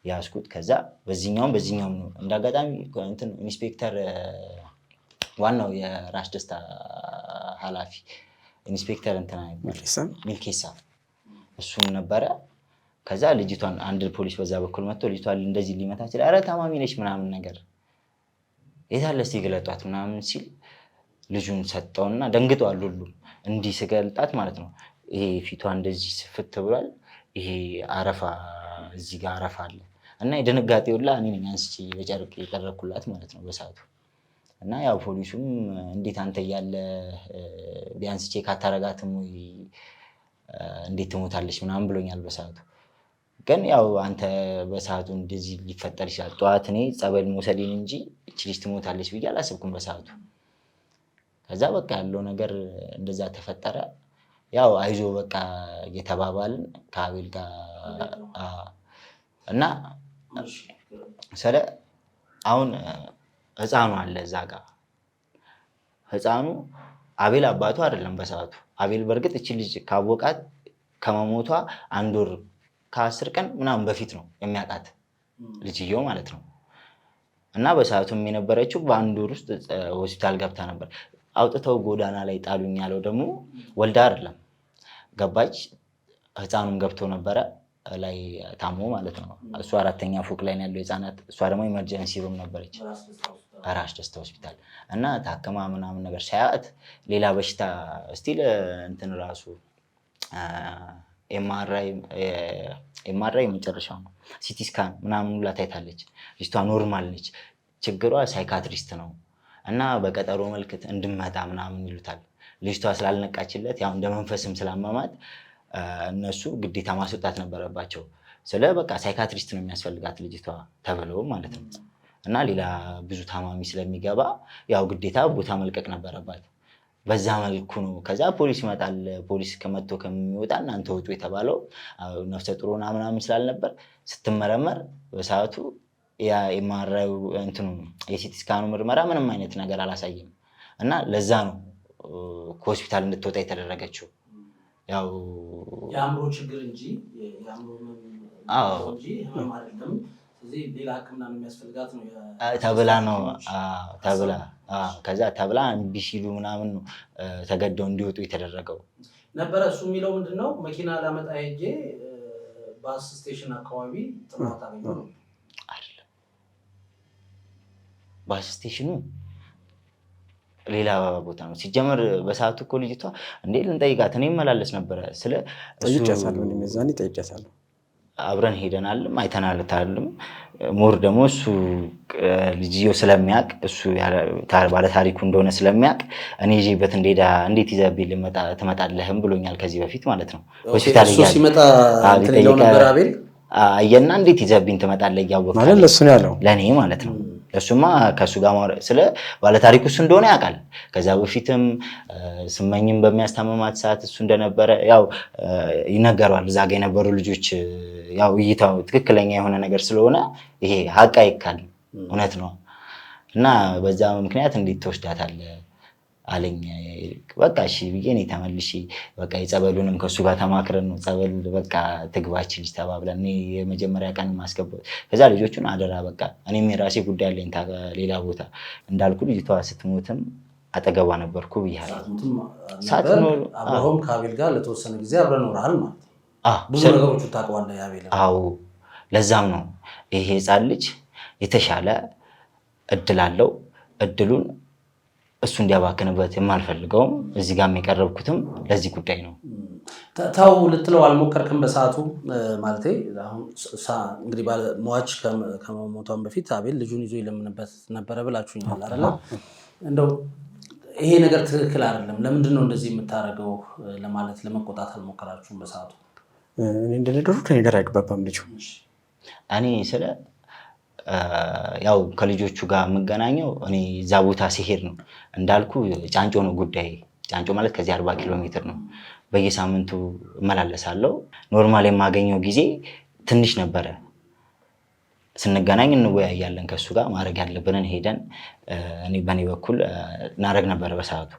D: ያስኩት። ከዛ በዚህኛውም ነው እንዳጋጣሚ እንትን ኢንስፔክተር ዋናው የራስ ደስታ ኃላፊ ኢንስፔክተር እንትና ሚልኬሳ እሱም ነበረ። ከዛ ልጅቷን አንድ ፖሊስ በዛ በኩል መጥቶ ልጅቷን እንደዚህ ሊመታ ይችላል፣ ኧረ ታማሚ ነች ምናምን ነገር የታለ እስኪ ግለጧት ምናምን ሲል ልጁን ሰጠውና ደንግጠዋል ሁሉም። እንዲህ ስገልጣት ማለት ነው ይሄ ፊቷ እንደዚህ ስፍት ብሏል። ይሄ አረፋ እዚህ ጋር አረፋ አለ እና የድንጋጤው ሁላ እኔ ነኝ አንስቼ በጨርቅ የቀረኩላት ማለት ነው በሰዓቱ። እና ያው ፖሊሱም እንዴት አንተ እያለ ቢያንስ ቼክ አታረጋትም ወይ እንዴት ትሞታለች ምናምን ብሎኛል በሰዓቱ። ግን ያው አንተ በሰዓቱ እንደዚህ ሊፈጠር ይችላል ጠዋት እኔ ጸበል መውሰዴን እንጂ እች ልጅ ትሞታለች ብዬ አላሰብኩም በሰዓቱ። ከዛ በቃ ያለው ነገር እንደዛ ተፈጠረ። ያው አይዞ በቃ እየተባባልን ከአቤል ጋር እና ስለ አሁን ህፃኑ አለ እዛ ጋር ህፃኑ አቤል አባቱ አይደለም በሰዓቱ። አቤል በእርግጥ እቺ ልጅ ካወቃት ከመሞቷ 1 ወር ከ10 ቀን ምናምን በፊት ነው የሚያውቃት ልጅየው ማለት ነው። እና በሰዓቱም የነበረችው በ1 ወር ውስጥ ሆስፒታል ገብታ ነበር። አውጥተው ጎዳና ላይ ጣሉኝ ያለው ደግሞ ወልዳ አይደለም ገባች። ህፃኑም ገብቶ ነበረ ላይ ታሞ ማለት ነው። እሱ 4ኛ ፎቅ ላይ ያለው ህፃናት፣ እሷ ደግሞ ኢመርጀንሲ ሩም ነበረች ራስ ደስታ ሆስፒታል። እና ታከማ ምናምን ነገር ሳያት ሌላ በሽታ ስቲል እንትን ራሱ ኤምአርአይ መጨረሻው ነው ሲቲ ስካን ምናምን ሁላ ታይታለች። ልጅቷ ኖርማል ነች። ችግሯ ሳይካትሪስት ነው እና በቀጠሮ መልክት እንድመጣ ምናምን ይሉታል። ልጅቷ ስላልነቃችለት ያው እንደ መንፈስም ስላመማት እነሱ ግዴታ ማስወጣት ነበረባቸው። ስለ በቃ ሳይካትሪስት ነው የሚያስፈልጋት ልጅቷ ተብለው ማለት ነው። እና ሌላ ብዙ ታማሚ ስለሚገባ ያው ግዴታ ቦታ መልቀቅ ነበረባት። በዛ መልኩ ነው። ከዛ ፖሊስ ይመጣል። ፖሊስ ከመጥቶ ከሚወጣ እናንተ ውጡ የተባለው ነፍሰ ጡር ሆና ምናምን ስላልነበር ስትመረመር በሰዓቱ የኤምአርአይ እንትኑ የሲቲ ስካኑ ምርመራ ምንም አይነት ነገር አላሳየም። እና ለዛ ነው ከሆስፒታል እንድትወጣ የተደረገችው። ያው
C: የአእምሮ ችግር እንጂ ህመም አይደለም። ስለዚህ ሌላ ሕክምና ነው የሚያስፈልጋት ነው
D: ተብላ ነው ከዛ ተብላ እምቢ ሲሉ ምናምን ነው ተገደው እንዲወጡ የተደረገው
C: ነበረ። እሱ የሚለው ምንድነው መኪና ላመጣ ሄጄ ባስ ስቴሽን አካባቢ ጥማት አገኘሁ ነው
D: አይደለም። ባስ ስቴሽኑ ሌላ ቦታ ነው ሲጀመር። በሰዓቱ እኮ ልጅቷ እንዴ ልንጠይቃት እኔ መላለስ ነበረ ስለ
B: ጠይቄያታለሁ። ሚዛኔ ጠይቄያታለሁ።
D: አብረን ሄደናልም አይተናልታልም። ሞር ደግሞ እሱ ልጅየው ስለሚያውቅ እሱ ባለ ታሪኩ እንደሆነ ስለሚያውቅ እኔ ይዤበት እንዴት ይዘብኝ ትመጣለህም ብሎኛል ከዚህ በፊት ማለት ነው። ሆስፒታል
C: ሲመጣ ነበር አቤል
D: አየና እንዴት ይዘብኝ ትመጣለህ እያወቅህ
B: ማለት ለእሱ ነው ያለው
D: ለእኔ ማለት ነው። እሱማ ከእሱ ጋር ስለ ባለታሪኩ እሱ እንደሆነ ያውቃል። ከዛ በፊትም ስመኝም በሚያስታመማት ሰዓት እሱ እንደነበረ ያው ይነገረዋል። እዛ ጋ የነበሩ ልጆች ያው እይታው ትክክለኛ የሆነ ነገር ስለሆነ ይሄ ሀቅ አይካል እውነት ነው። እና በዛ ምክንያት እንዴት ትወስዳታለህ አለኝ። በቃ እሺ ብዬ እኔ ተመልሼ በቃ የጸበሉንም ከእሱ ጋር ተማክረን ነው ጸበል በቃ ትግባች ልጅ ተባብለን እኔ የመጀመሪያ ቀን ማስገባት። ከዛ ልጆቹን አደራ በቃ እኔም የራሴ ጉዳይ አለኝ ሌላ ቦታ እንዳልኩ ልጅቷ ስትሞትም አጠገቧ ነበርኩ ብያለሁ።
C: አብረውም ከአቤል ጋር ለተወሰነ ጊዜ አብረን ኖረሃል ማለት ነው። ብዙ ነገሮች ታውቀዋለህ የአቤል።
D: አዎ ለዛም ነው ይሄ ህፃን ልጅ የተሻለ እድል አለው። እድሉን እሱ እንዲያባክንበት የማልፈልገውም እዚህ ጋር የቀረብኩትም ለዚህ ጉዳይ ነው።
C: ተው ልትለው አልሞከርክም በሰዓቱ? ማለቴ አሁን እንግዲህ ሟች ከመሞቷን በፊት አቤል ልጁን ይዞ ይለምንበት ነበረ ብላችሁኛል አይደለ? እንደው ይሄ ነገር ትክክል አይደለም፣ ለምንድን ነው እንደዚህ የምታደርገው ለማለት ለመቆጣት አልሞከራችሁም በሰዓቱ?
B: እንደነገሩ ከኔ ጋር አይግባባም ልጁ።
D: እኔ ስለ ያው ከልጆቹ ጋር የምገናኘው እኔ እዛ ቦታ ሲሄድ ነው። እንዳልኩ ጫንጮ ነው ጉዳይ። ጫንጮ ማለት ከዚህ 40 ኪሎ ሜትር ነው። በየሳምንቱ እመላለሳለሁ። ኖርማል የማገኘው ጊዜ ትንሽ ነበረ። ስንገናኝ እንወያያለን ከሱ ጋር ማድረግ ያለብንን ሄደን እኔ በእኔ በኩል እናደርግ ነበረ። በሰዓቱ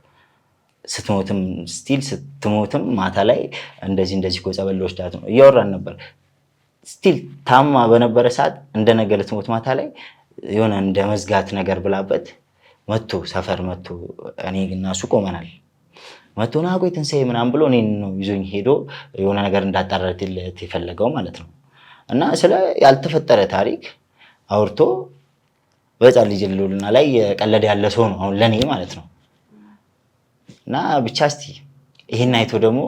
D: ስትሞትም ማታ ላይ እንደዚህ ጸበል ወስዳት ነው እያወራን ነበር። ስቲል ታማ በነበረ ሰዓት እንደነገ ልትሞት ማታ ላይ የሆነ እንደ መዝጋት ነገር ብላበት ሰፈር መጥቶ እኔ እና እሱ ቆመናል። መጥቶ ና ቆይ ትንሣኤ ምናምን ብሎ እኔን ነው ይዞኝ ሄዶ የሆነ ነገር እንዳጣራለት የፈለገው ማለት ነው። እና ስለ ያልተፈጠረ ታሪክ አውርቶ በሕፃን ልጅ ልዑልና ላይ ቀለደ ያለ ሰው ነው አሁን ለእኔ ማለት ነው። እና ብቻ እስቲ ይህን አይቶ ደግሞ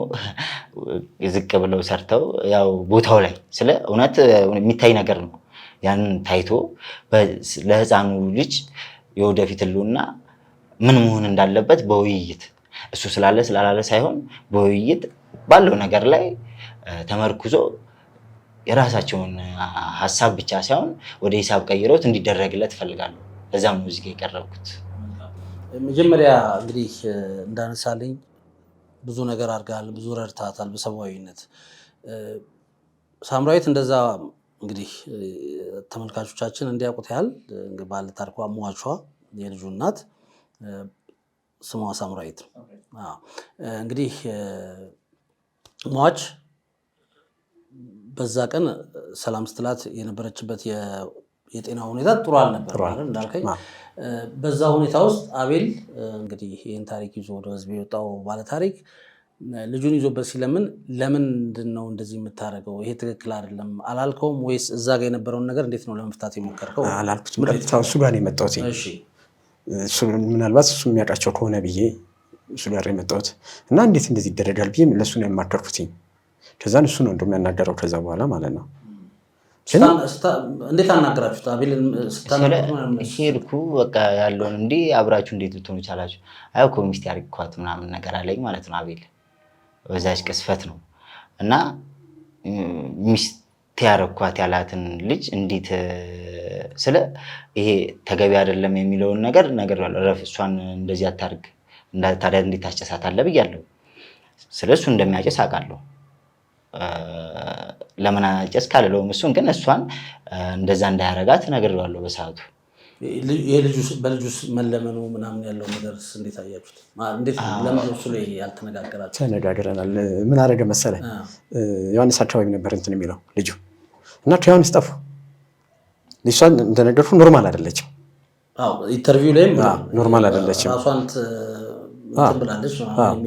D: ዝቅ ብለው ሰርተው ያው ቦታው ላይ ስለ እውነት የሚታይ ነገር ነው። ያንን ታይቶ ለሕፃኑ ልጅ የወደፊት ልዑልና ምን መሆን እንዳለበት በውይይት እሱ ስላላለ ሳይሆን በውይይት ባለው ነገር ላይ ተመርኩዞ የራሳቸውን ሀሳብ ብቻ ሳይሆን ወደ ሂሳብ ቀይረውት እንዲደረግለት እፈልጋለሁ። ለዛም ነው እዚህ ጋር የቀረብኩት።
C: መጀመሪያ እንግዲህ እንዳነሳልኝ ብዙ ነገር አድርጋል፣ ብዙ ረድታታል በሰብአዊነት። ሳምራዊት እንደዛ እንግዲህ ተመልካቾቻችን እንዲያውቁት ያህል ባለ ታሪኳ ሟቿ የልጁ እናት ስሟ ሳምራዊት ነው። እንግዲህ ሟች በዛ ቀን ሰላም ስትላት የነበረችበት የጤና ሁኔታ ጥሩ አልነበረም እንዳልከኝ። በዛ ሁኔታ ውስጥ አቤል እንግዲህ ይህን ታሪክ ይዞ ወደ ህዝብ የወጣው ባለታሪክ ልጁን ይዞበት ሲለምን ለምንድን ነው እንደዚህ የምታደርገው? ይሄ ትክክል አይደለም አላልከውም ወይስ እዛ ጋር የነበረውን ነገር እንዴት ነው ለመፍታት የሞከርከው?
B: አላልኩትም። ቀጥታ እሱ ጋር ነው የመጣሁት። ምናልባት እሱ የሚያውቃቸው ከሆነ ብዬ እሱ ጋር የመጣሁት እና እንዴት እንደዚህ ይደረጋል ብዬ ለእሱ ነው የማከርኩት። ከዛን እሱ ነው እንደውም ያናገረው ከዛ በኋላ ማለት ነው።
C: እንዴት አናገራችሁት? አቤልን
D: ሄድኩ በቃ ያለውን እንዲህ አብራችሁ እንዴት ልትሆኑ ቻላችሁ? አይ እኮ ሚስት ያርግኳት ምናምን ነገር አለኝ ማለት ነው። አቤል በዛች ቅስፈት ነው እና ሚስት ያረኳት ያላትን ልጅ እንዴት ስለ ይሄ ተገቢ አይደለም የሚለውን ነገር ረፍ እሷን እንደዚህ አታርግ ታዲያ እንዴት ታስጨሳታለህ ብያለሁ። ስለሱ እንደሚያጨስ አውቃለሁ። ለምን አጨስ ካልለውም እሱን ግን እሷን እንደዛ እንዳያረጋት ነግሬዋለሁ በሰዓቱ።
C: በልጁስ መለመኑ ምናምን ያለው ነገርስ እንዴት አያችሁት? እንዴት ለምን እሱ ላይ ያልተነጋገራችሁ?
B: ተነጋግረናል። ምን አደረገ መሰለህ? ዮሐንስ አካባቢ ነበር እንትን የሚለው ልጁ እና ከዮሐንስ ጠፉ። ልጅቷን እንደነገርኩ ኖርማል አይደለችም።
C: ኢንተርቪው ላይም
B: ኖርማል አይደለችም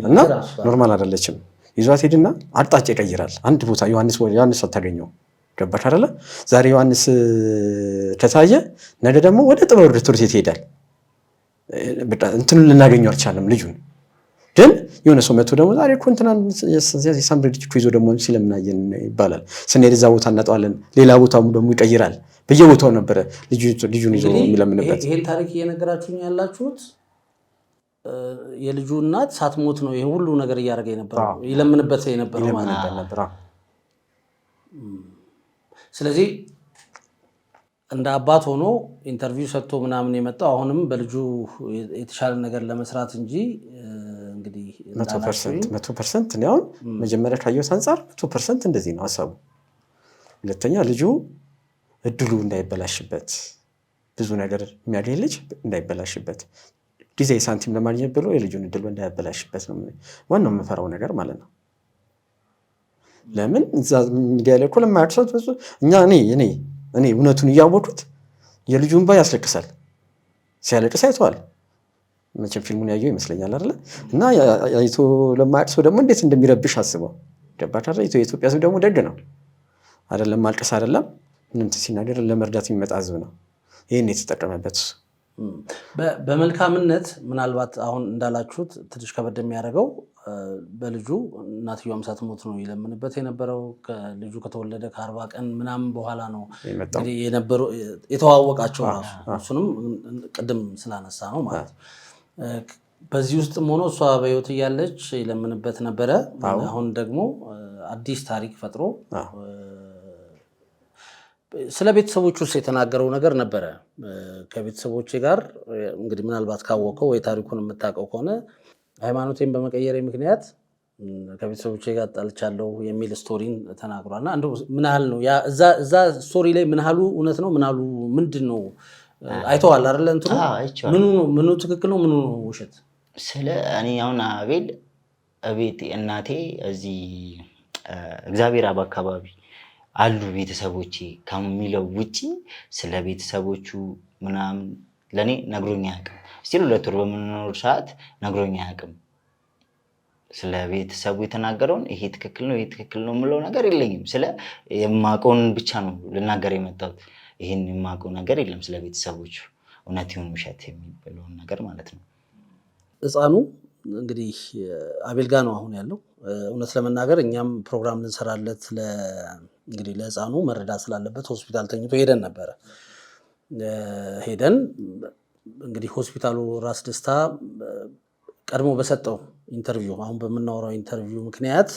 B: እና ኖርማል አይደለችም። ይዟት ሄድና አቅጣጫ ይቀይራል። አንድ ቦታ ዮሐንስ አታገኘው። ገባሽ አይደለ? ዛሬ ዮሐንስ ከታየ ነገ ደግሞ ወደ ጥበብ ትምህርት ቤት ይሄዳል። እንትኑን ልናገኘው አልቻለም ልጁን። ግን የሆነ ሰው መጥቶ ደግሞ ዛሬ እኮ እንትናን የሳምሪ ልጅ ይዞ ደግሞ ሲለምናየን ይባላል። ስንሄድ እዛ ቦታ እናጠዋለን። ሌላ ቦታው ደግሞ ይቀይራል። በየቦታው ነበረ ልጁን ይዞ የሚለምንበት።
C: ይሄን ታሪክ እየነገራችሁኝ ያላችሁት የልጁ እናት ሳትሞት ነው ይሄ ሁሉ ነገር እያደረገ የነበረው ይለምንበት የነበረው ማለት ነበር። ስለዚህ እንደ አባት ሆኖ ኢንተርቪው ሰጥቶ ምናምን የመጣው አሁንም በልጁ የተሻለ ነገር ለመስራት እንጂ እንግዲህ
B: 100% እኔ አሁን መጀመሪያ ካየሁት አንጻር 100% እንደዚህ ነው ሀሳቡ። ሁለተኛ ልጁ እድሉ እንዳይበላሽበት ብዙ ነገር የሚያገኝ ልጅ እንዳይበላሽበት ጊዜ ሳንቲም ለማግኘት ብሎ የልጁን እድል እንዳይበላሽበት ነው ዋናው የምፈራው ነገር ማለት ነው። ለምን እዛ ሚዲያ ላይ እኮ ለማያውቅ ሰው እኛ እኔ እውነቱን እያወቁት የልጁን እንባ ያስለቅሳል። ሲያለቅስ አይተዋል። መቼም ፊልሙን ያየው ይመስለኛል አይደለ? እና አይቶ ለማያውቅ ሰው ደግሞ እንዴት እንደሚረብሽ አስበው። ገባሽ አይደል? የኢትዮጵያ ሰው ደግሞ ደግ ነው አይደለም? ማልቀስ አይደለም ምንም ሲናገር ለመርዳት የሚመጣ ህዝብ ነው። ይሄን የተጠቀመበት
C: በመልካምነት ምናልባት አሁን እንዳላችሁት ትንሽ ከበድ የሚያደርገው በልጁ እናትየዋም ሳትሞት ነው ይለምንበት የነበረው። ልጁ ከተወለደ ከ40 ቀን ምናምን በኋላ ነው እንግዲህ የነበረው የተዋወቃቸው ራሱ እሱንም ቅድም ስላነሳ ነው ማለት ነው። በዚህ ውስጥም ሆኖ እሷ በህይወት እያለች ይለምንበት ነበረ። አሁን ደግሞ አዲስ ታሪክ ፈጥሮ ስለ ቤተሰቦቹ ውስጥ የተናገረው ነገር ነበረ። ከቤተሰቦቼ ጋር እንግዲህ ምናልባት ካወቀው ወይ ታሪኩን የምታውቀው ከሆነ ሃይማኖቴን በመቀየሬ ምክንያት ከቤተሰቦቼ ጋር ጣልቻለሁ የሚል ስቶሪን ተናግሯልና እንደው ምን ያህል ነው እዛ ስቶሪ ላይ ምን ያህሉ እውነት ነው ምን ያህሉ ምንድን ነው አይተዋል አይደል? እንትኑ ምኑ ትክክል ነው ምኑ ውሸት?
D: ስለ እኔ አሁን አቤል እቤት እናቴ እዚህ እግዚአብሔር አብ አካባቢ አሉ ቤተሰቦቼ ከሚለው ውጪ ስለ ቤተሰቦቹ ምናምን ለኔ ነግሮኝ አያውቅም። እስቲ 2 ወር በምንኖር ሰዓት ነግሮኝ አያውቅም። ስለ ቤተሰቡ የተናገረውን ይሄ ትክክል ነው ይሄ ትክክል ነው የምለው ነገር የለኝም። ስለ የማውቀውን ብቻ ነው ልናገር የመጣሁት። ይሄን የማውቀው ነገር የለም ስለ ቤተሰቦቹ እውነት ይሁን ውሸት የሚባለውን ነገር ማለት ነው።
C: ህፃኑ እንግዲህ አቤል ጋ ነው አሁን ያለው። እውነት ለመናገር እኛም ፕሮግራም ልንሰራለት እንግዲህ ለህፃኑ መረዳት ስላለበት ሆስፒታል ተኝቶ ሄደን ነበረ። ሄደን እንግዲህ ሆስፒታሉ ራስ ደስታ ቀድሞ በሰጠው ኢንተርቪው አሁን በምናወራው ኢንተርቪው ምክንያት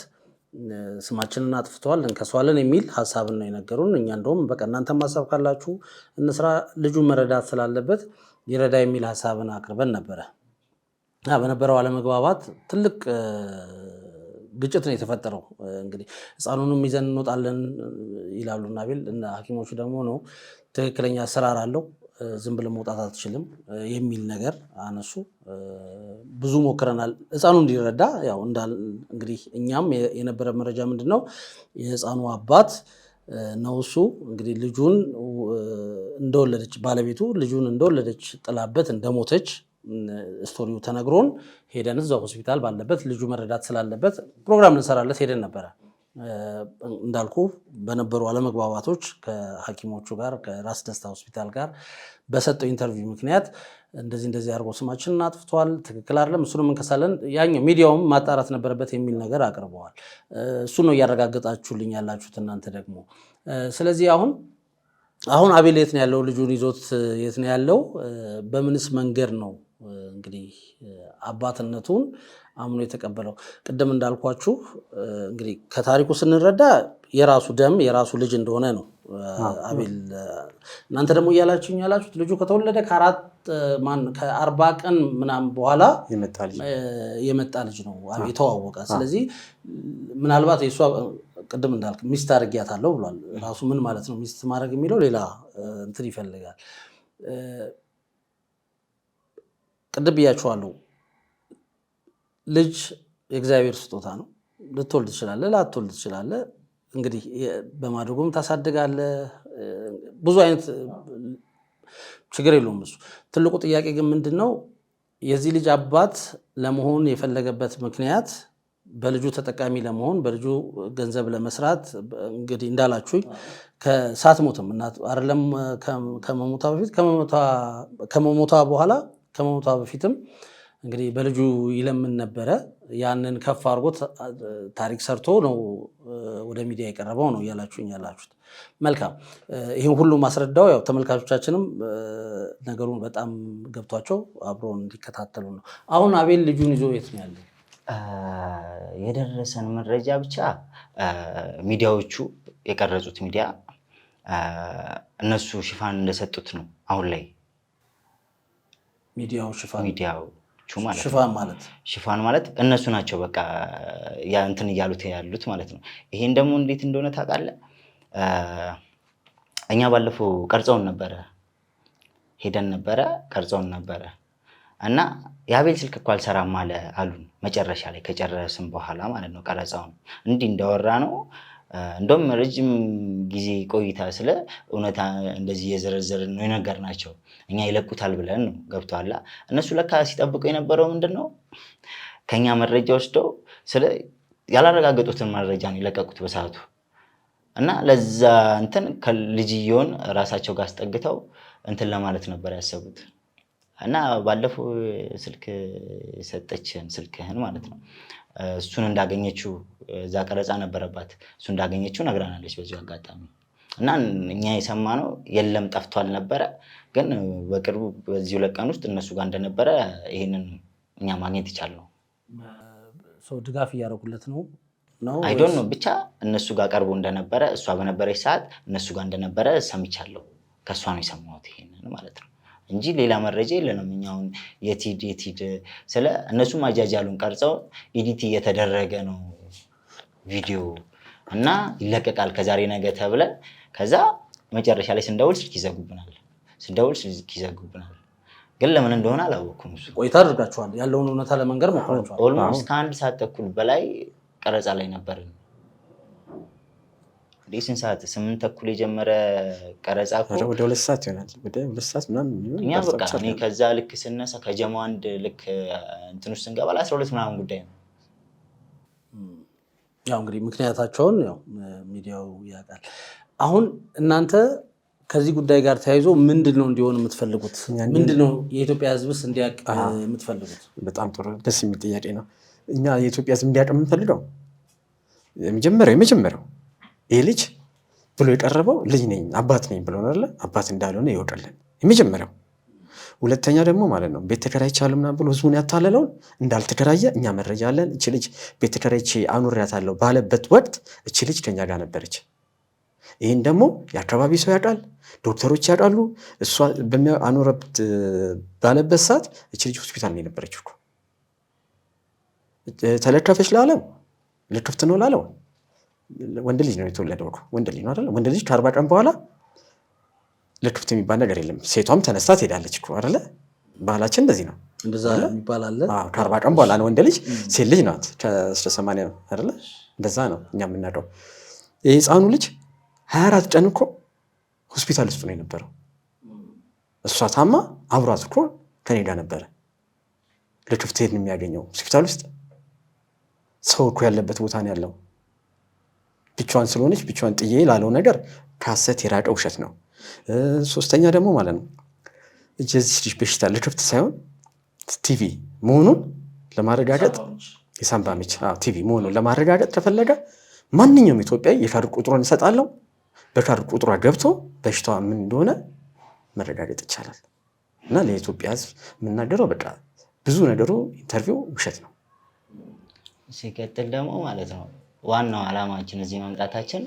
C: ስማችንን አጥፍተዋል እንከሷለን የሚል ሀሳብን ነው የነገሩን። እኛ እንደውም በቃ እናንተም ሀሳብ ካላችሁ እንስራ ልጁን መረዳት ስላለበት ይረዳ የሚል ሀሳብን አቅርበን ነበረ። በነበረው አለመግባባት ትልቅ ግጭት ነው የተፈጠረው። እንግዲህ ህፃኑንም ይዘን እንወጣለን ይላሉና አቤል እና ሐኪሞቹ ደግሞ ነው ትክክለኛ አሰራር አለው ዝም ብለን መውጣት አትችልም የሚል ነገር አነሱ። ብዙ ሞክረናል ህፃኑ እንዲረዳ። ያው እንግዲህ እኛም የነበረ መረጃ ምንድነው የህፃኑ አባት ነው እሱ እንግዲህ ልጁን እንደወለደች ባለቤቱ ልጁን እንደወለደች ጥላበት እንደሞተች ስቶሪው ተነግሮን ሄደን እዛው ሆስፒታል ባለበት ልጁ መረዳት ስላለበት ፕሮግራም ልንሰራለት ሄደን ነበረ። እንዳልኩ በነበሩ አለመግባባቶች ከሐኪሞቹ ጋር ከራስ ደስታ ሆስፒታል ጋር በሰጠው ኢንተርቪው ምክንያት እንደዚህ አድርጎ ስማችንን አጥፍቷል፣ ትክክል አይደለም፣ እሱንም እንከሳለን፣ ያኛው ሚዲያውም ማጣራት ነበረበት የሚል ነገር አቅርበዋል። እሱ ነው እያረጋገጣችሁልኝ ያላችሁት እናንተ ደግሞ። ስለዚህ አሁን አቤል የት ነው ያለው? ልጁን ይዞት የት ነው ያለው? በምንስ መንገድ ነው እንግዲህ አባትነቱን አምኖ የተቀበለው? ቅድም እንዳልኳችሁ እንግዲህ ከታሪኩ ስንረዳ የራሱ ደም የራሱ ልጅ እንደሆነ ነው አቤል። እናንተ ደግሞ ያላችሁት ልጁ ከተወለደ ከ40 ቀን ምናምን በኋላ የመጣ ልጅ ነው የተዋወቀ። ስለዚህ ምናልባት የእሷ ቅድም እንዳልክ ሚስት አድርጊያታለሁ ብሏል። ራሱ ምን ማለት ነው ሚስት ማድረግ የሚለው ሌላ እንትን ይፈልጋል። ቅድም ብያችኋለሁ ልጅ የእግዚአብሔር ስጦታ ነው። ልትወልድ ትችላለህ፣ ላትወልድ ትችላለህ። እንግዲህ በማድረጉም ታሳድጋለህ። ብዙ አይነት ችግር የለውም እሱ። ትልቁ ጥያቄ ግን ምንድነው የዚህ ልጅ አባት ለመሆን የፈለገበት ምክንያት በልጁ ተጠቃሚ ለመሆን በልጁ ገንዘብ ለመስራት እንግዲህ እንዳላችሁኝ ሳትሞትም እናት አይደለም ከመሞቷ በፊት ከመሞቷ በኋላ ከመሞቷ በፊትም እንግዲህ በልጁ ይለምን ነበረ። ያንን ከፍ አድርጎት ታሪክ ሰርቶ ነው ወደ ሚዲያ የቀረበው ነው እያላችሁኝ ያላችሁት። መልካም። ይህን ሁሉ ማስረዳው ያው ተመልካቾቻችንም ነገሩን በጣም ገብቷቸው አብሮን እንዲከታተሉ ነው። አሁን አቤል ልጁን ይዞ የት ነው ያለው?
D: የደረሰን መረጃ ብቻ ሚዲያዎቹ የቀረጹት ሚዲያ እነሱ ሽፋን እንደሰጡት ነው። አሁን ላይ ሚዲያዎቹ ማለት ሽፋን ማለት እነሱ ናቸው በቃ እንትን እያሉት ያሉት ማለት ነው። ይሄን ደግሞ እንዴት እንደሆነ ታውቃለህ? እኛ ባለፈው ቀርጸውን ነበረ ሄደን ነበረ ቀርጸውን ነበረ እና የአቤል ስልክ እኮ አልሰራም አሉን መጨረሻ ላይ ከጨረስን በኋላ ማለት ነው። ቀረጻውን እንዲህ እንዳወራ ነው። እንደውም ረጅም ጊዜ ቆይታ ስለ እውነታ እንደዚህ የዘረዘርን ነው የነገርናቸው። እኛ ይለቁታል ብለን ነው ገብቷል። እነሱ ለካ ሲጠብቁ የነበረው ምንድነው ከኛ መረጃ ወስደው ስለ ያላረጋገጡትን መረጃ ነው የለቀቁት በሰዓቱ እና ለዛ እንትን ከልጅየውን ራሳቸው ጋር አስጠግተው እንትን ለማለት ነበር ያሰቡት። እና ባለፈው ስልክ የሰጠችን ስልክህን ማለት ነው እሱን እንዳገኘችው እዛ ቀረጻ ነበረባት እሱ እንዳገኘችው ነግራናለች በዚሁ አጋጣሚ። እና እኛ የሰማነው የለም ጠፍቷል ነበረ፣ ግን በቅርቡ በዚህ 2 ቀን ውስጥ እነሱ ጋር እንደነበረ ይሄንን እኛ ማግኘት ይቻልነው።
C: ሰው ድጋፍ እያደረጉለት ነው
D: አይ ዶንት ኖ ብቻ እነሱ ጋር ቀርቦ እንደነበረ እሷ በነበረች ሰዓት እነሱ ጋር እንደነበረ ሰምቻለሁ። ከእሷ ነው የሰማሁት ይሄንን ማለት ነው እንጂ ሌላ መረጃ የለንም። እኛውን የቲድ ስለ እነሱ ማጃጃሉን ቀርጸው ኤዲት እየተደረገ ነው ቪዲዮ እና ይለቀቃል ከዛሬ ነገ ተብለን፣ ከዛ መጨረሻ ላይ ስንደውል ስልክ ይዘጉብናል። ግን ለምን እንደሆነ አላወኩም። እሱ
C: ቆይታ አድርጋችኋል፣ ያለውን እውነታ ለመንገር ሞክራችኋል።
D: ኦልሞስት ከ1 ሰዓት ተኩል በላይ ቀረጻ ላይ ነበርን። ስንት ሰዓት? 8 ተኩል የጀመረ ቀረጻ እኮ
B: ወደ 2 ሰዓት ይሆናል። ወደ 2 ሰዓት ምናምን
D: እኛ በቃ እኔ ከዛ ልክ ስነሳ ከጀማው አንድ ልክ እንትን ውስጥ ስንገባ 12 ምናምን ጉዳይ ነው።
C: ያው እንግዲህ ምክንያታቸውን ያው ሚዲያው ያውቃል። አሁን እናንተ ከዚህ ጉዳይ ጋር ተያይዞ ምንድነው እንዲሆን የምትፈልጉት? ምንድነው የኢትዮጵያ ሕዝብስ እንዲያውቅ የምትፈልጉት?
B: በጣም ጥሩ ደስ የሚል ጥያቄ ነው። እኛ የኢትዮጵያ ሕዝብ እንዲያውቅ የምንፈልገው የመጀመሪያው ይሄ ልጅ ብሎ የቀረበው ልጅ ነኝ አባት ነኝ ብሎ አይደለ? አባት እንዳልሆነ ይወቀልን የመጀመሪያው። ሁለተኛ ደግሞ ማለት ነው ቤት ተከራይቻለሁ ምናምን ብሎ ህዝቡን ያታለለውን እንዳልተከራየ እኛ መረጃ አለን። እቺ ልጅ ቤት ተከራይቼ አኑሪያታለሁ ባለበት ወቅት እቺ ልጅ ከኛ ጋር ነበረች። ይህን ደግሞ የአካባቢ ሰው ያውቃል፣ ዶክተሮች ያውቃሉ። እሷ አኖረበት ባለበት ሰዓት እቺ ልጅ ሆስፒታል ነው የነበረች እኮ። ተለከፈች ላለው ልክፍት ነው ላለው ወንድ ልጅ ነው የተወለደው እኮ ወንድ ልጅ ነው አይደል? ወንድ ልጅ ከ40 ቀን በኋላ ልክፍት የሚባል ነገር የለም። ሴቷም ተነስታ ትሄዳለች እኮ አይደለ? ባህላችን እንደዚህ ነው።
C: እንደዛ የሚባል አለ።
B: ከ40 ቀን በኋላ ነው ወንድ ልጅ፣ ሴት ልጅ ናት ከ80 ነው አይደለ? እንደዛ ነው እኛ የምናውቀው። የህፃኑ ልጅ 24 ቀን እኮ ሆስፒታል ውስጥ ነው የነበረው። እሷ ታማ አብሯት እኮ ከኔ ጋር ነበረ። ልክፍት ሄድ የሚያገኘው ሆስፒታል ውስጥ ሰው እኮ ያለበት ቦታ ነው ያለው። ብቻዋን ስለሆነች ብቻዋን ጥዬ ላለው ነገር ከሐሰት የራቀ ውሸት ነው። ሶስተኛ ደግሞ ማለት ነው የዚህ ልጅ በሽታ ልክፍት ሳይሆን ቲቪ መሆኑን ለማረጋገጥ የሳምባ ምች ቲቪ መሆኑን ለማረጋገጥ ከፈለገ ማንኛውም ኢትዮጵያዊ የካርድ ቁጥሩን እንሰጣለው። በካርድ ቁጥሯ ገብቶ በሽታዋ ምን እንደሆነ መረጋገጥ ይቻላል። እና ለኢትዮጵያ ሕዝብ የምናገረው በቃ ብዙ ነገሩ ኢንተርቪው ውሸት ነው።
D: ሲቀጥል ደግሞ ማለት ነው ዋናው ዓላማችን እዚህ መምጣታችን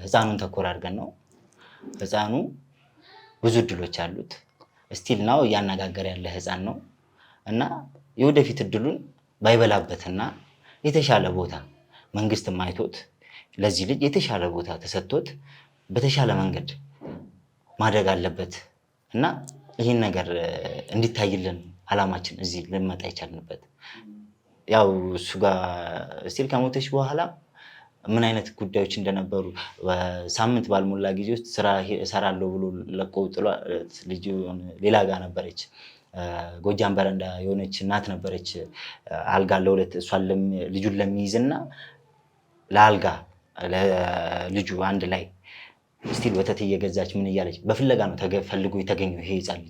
D: ህፃኑን ተኮር አድርገን ነው። ህፃኑ ብዙ እድሎች አሉት። ስቲል ናው እያነጋገረ ያለ ህፃን ነው እና የወደፊት እድሉን ባይበላበትና የተሻለ ቦታ መንግስት ማይቶት ለዚህ ልጅ የተሻለ ቦታ ተሰጥቶት በተሻለ መንገድ ማደግ አለበት እና ይህን ነገር እንዲታይልን ዓላማችን እዚህ ልንመጣ ይቻልንበት። ያው እሱ ጋር ስቲል ከሞተች በኋላ ምን አይነት ጉዳዮች እንደነበሩ ሳምንት ባልሞላ ጊዜ ውስጥ ስራ እሰራለሁ ብሎ ለቆ ጥሏት ልጅ ሌላ ጋር ነበረች። ጎጃም በረንዳ የሆነች እናት ነበረች። አልጋ ለሁለት እሷን ልጁን ለሚይዝና ለአልጋ ለልጁ አንድ ላይ ስቲል ወተት እየገዛች ምን እያለች በፍለጋ ነው ፈልጎ የተገኘው ይሄ ህፃን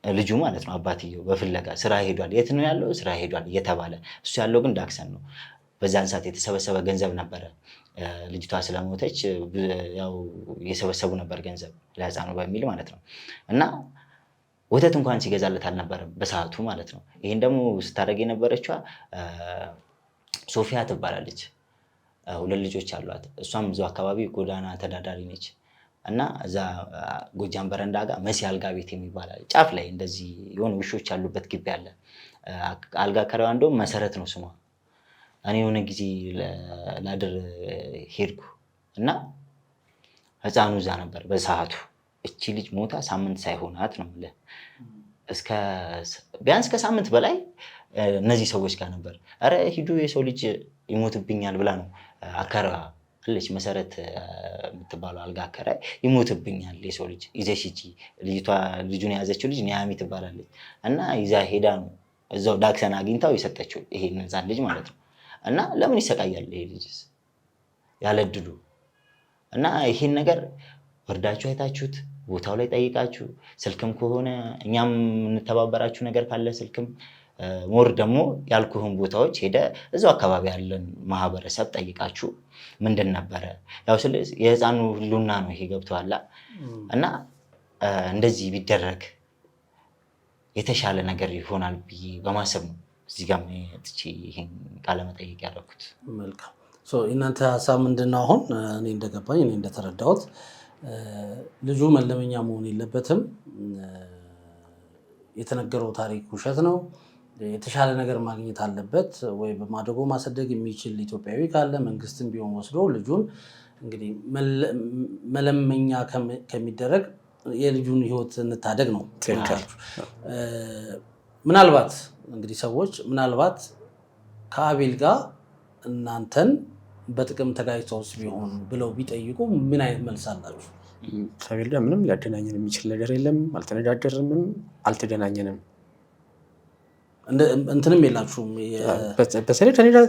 D: ልጁ ማለት ነው። አባትየው በፍለጋ ስራ ሄዷል። የት ነው ያለው? ስራ ሄዷል እየተባለ እሱ ያለው ግን ዳክሰን ነው። በዛን ሰዓት የተሰበሰበ ገንዘብ ነበረ። ልጅቷ ስለሞተች ያው እየሰበሰቡ ነበር ገንዘብ ለህፃኑ በሚል ማለት ነው። እና ወተት እንኳን ሲገዛለት አልነበረም በሰዓቱ ማለት ነው። ይሄን ደግሞ ስታደርግ የነበረችዋ ሶፊያ ትባላለች። 2 ልጆች አሏት። እሷም እዛው አካባቢ ጎዳና ተዳዳሪ ነች። እና እዛ ጎጃም በረንዳ ጋር መሲ አልጋ ቤት የሚባል ጫፍ ላይ እንደዚህ የሆኑ ውሾች ያሉበት ግቢ አለ። አልጋ ከረዋ እንደውም መሰረት ነው ስሟ። እኔ የሆነ ጊዜ ላድር ሄድኩ እና ህፃኑ እዛ ነበር በሰዓቱ። እቺ ልጅ ሞታ ሳምንት ሳይሆናት ነው የምልህ። ቢያንስ ከሳምንት በላይ እነዚህ ሰዎች ጋር ነበር። ኧረ ሂዱ የሰው ልጅ ይሞትብኛል ብላ ነው አከራ አለች መሰረት የምትባለው አልጋ አከራይ ይሞትብኛል የሰው ልጅ ይዘሽ ሂጂ። ልጁን የያዘችው ልጅ ኒያሚ ትባላለች እና ይዛ ሄዳ ነው እዛው ዳክሰን አግኝታው የሰጠችው ይሄን ህፃን ልጅ ማለት ነው። እና ለምን ይሰቃያል ይሄ ልጅስ ያለ እድሉ? እና ይሄን ነገር ወርዳችሁ አይታችሁት ቦታው ላይ ጠይቃችሁ፣ ስልክም ከሆነ እኛም የምንተባበራችሁ ነገር ካለ ስልክም ሞር ደግሞ ያልኩህን ቦታዎች ሄደ እዛው አካባቢ ያለን ማህበረሰብ ጠይቃችሁ ምንድን ነበረ ያው የህፃኑ ህልውና ነው ይሄ ገብቶሃል እና እንደዚህ ቢደረግ የተሻለ ነገር ይሆናል ብዬ በማሰብ ነው እዚህ ጋር መጥቼ ይሄን ቃለ መጠይቅ ያደረኩት።
C: መልካም እናንተ ሀሳብ ምንድነው? አሁን እኔ እንደገባኝ እኔ እንደተረዳሁት ልጁ መለመኛ መሆን የለበትም፣ የተነገረው ታሪክ ውሸት ነው፣ የተሻለ ነገር ማግኘት አለበት ወይ በማደጎ ማሰደግ የሚችል ኢትዮጵያዊ ካለ መንግስትም ቢሆን ወስዶ ልጁን እንግዲህ መለመኛ ከሚደረግ የልጁን ህይወት እንታደግ ነው። ምናልባት እንግዲህ ሰዎች ምናልባት ከአቤል ጋር እናንተን በጥቅም ተጋጭተውስ ቢሆን ብለው ቢጠይቁ ምን አይነት መልስ አላችሁ?
B: ከአቤል ጋር ምንም ሊያገናኘን የሚችል ነገር የለም። አልተነጋገርንም፣ አልተገናኘንም፣
C: እንትንም የላችሁም።
B: በተለይ ከኔ ጋር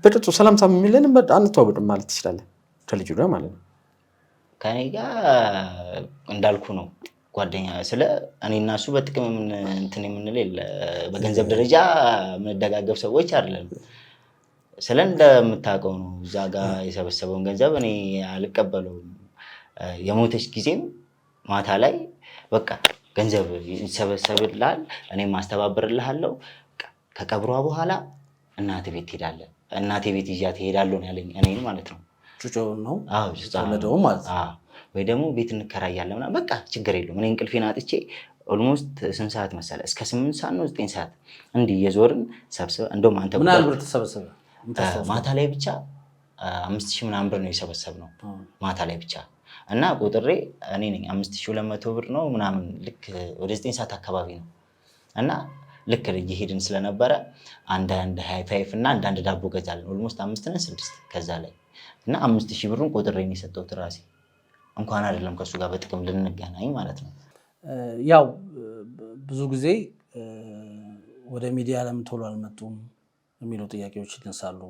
B: በቅጡ ሰላምታ የሚለን አንተዋወቅም ማለት ትችላለን። ከልጁ ጋር ማለት ነው።
D: ከኔ ጋር እንዳልኩ ነው ጓደኛ ስለ እኔ እና እሱ በጥቅም እንትን የምንል የለ፣ በገንዘብ ደረጃ የምንደጋገፍ ሰዎች አይደለም። ስለ እንደምታውቀው ነው እዛ ጋር የሰበሰበውን ገንዘብ እኔ አልቀበለውም። የሞተች ጊዜም ማታ ላይ በቃ ገንዘብ ይሰበሰብልሃል፣ እኔም ማስተባበርልሃለሁ፣ ከቀብሯ በኋላ እናቴ ቤት ትሄዳለህ፣ እናቴ ቤት ይዣት እሄዳለሁ ነው ያለኝ እኔን ማለት ነው።
C: ጩጮውን ነው
D: ወለደው ማለት ነው። ወይ ደግሞ ቤት እንከራያለን ምናምን በቃ ችግር የለውም። እኔ እንቅልፌን አጥቼ ኦልሞስት ስንት ሰዓት መሰለህ? እስከ 8 ሰዓት ነው 9 ሰዓት እንዲህ እየዞርን ሰብስበ እንደውም አንተ
C: ምን ያህል ብር ተሰበሰበ?
D: ማታ ላይ ብቻ 5000 ምናምን ብር ነው የሰበሰብነው ማታ ላይ ብቻ እና ቁጥሬ እኔ ነኝ 5200 ብር ነው ምናምን ልክ ወደ 9 ሰዓት አካባቢ ነው እና ልክ እየሄድን ስለነበረ አንዳንድ ሃይፋይፍ እና አንዳንድ ዳቦ ገዛለን። ኦልሞስት 5 እና 6 ከዛ ላይ እና 5000 ብሩን ቆጥሬን የሰጠሁት ራሴ እንኳን አይደለም ከሱ ጋር በጥቅም ልንገናኝ ማለት ነው።
C: ያው ብዙ ጊዜ ወደ ሚዲያ ለምን ቶሎ አልመጡም የሚሉ ጥያቄዎች ይነሳሉ።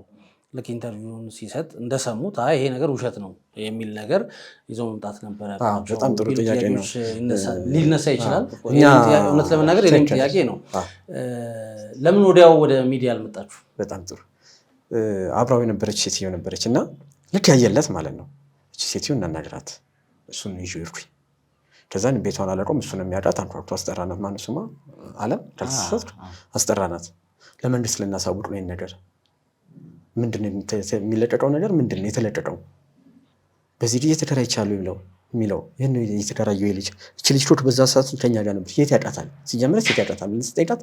C: ልክ ኢንተርቪውን ሲሰጥ እንደሰሙት አይ ይሄ ነገር ውሸት ነው የሚል ነገር ይዞ መምጣት ነበረ።
B: በጣም ጥሩ ጥያቄ ነው።
C: ሊነሳ ይችላል። እውነት ለመናገር የኔም ጥያቄ ነው። ለምን ወዲያው ወደ ሚዲያ አልመጣችሁ?
B: በጣም ጥሩ። አብራው የነበረች ሴትዮ ነበረች እና ልክ ያየለት ማለት ነው እቺ ሴትዮ እናናግራት እሱን ይዤ ሄድኩኝ። ከዛን ቤቷን አለቆም እሱን የሚያውቃት አንኳኩቶ አስጠራናት። ማነው ስሟ? አለም ካልተሳሳትኩ አስጠራናት። ለመንግስት ልናሳውቅ ነው ይሄን ነገር ምንድነው የሚለቀቀው ነገር ምንድነው የተለቀቀው? በዚህ ልጅ የተከራይቻለሁ የሚለው ይሄን የተከራየው ልጅ እቺ ልጅ ኮት በዛ ሰዓት ከኛ ጋር ነበር። የት ያውቃታል? ሲጀምር የት ያውቃታል? ምን ስጠይቃት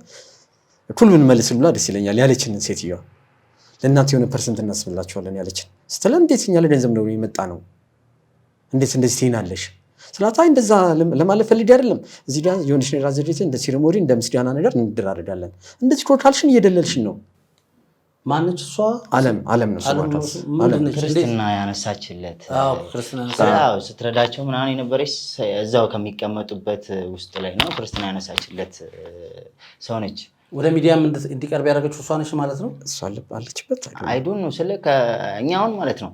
B: ሁሉን መልስልና ደስ ይለኛል ያለችን ሴትዮዋ ለእናንተ የሆነ ፐርሰንት እናስብላችኋለን ያለችን ስትለ እንዴት እኛ ለገንዘብ ነው የመጣ ነው እንዴት እንደዚህ ትይናለሽ ስላታ እንደዛ ለማለት ፈልጌ አይደለም። እዚህ ጋር የሆነሽ ነገር አዘጋጅተን እንደ ሴሬሞኒ እንደ ምስጋና ነገር እንደራረጋለን። እንደዚህ ካልሽን እየደለልሽን ነው።
C: ማነች እሷ?
B: አለም ነው
D: ክርስትና ያነሳችለት ስትረዳቸው ምናምን የነበረች እዛው ከሚቀመጡበት ውስጥ ላይ ነው ክርስትና ያነሳችለት ሰው ነች።
C: ወደ ሚዲያም እንዲቀርብ ያደረገችው እሷ ነች ማለት ነው።
B: እሷ አለችበት
D: አይዱን ነው ስለ እኛውን ማለት ነው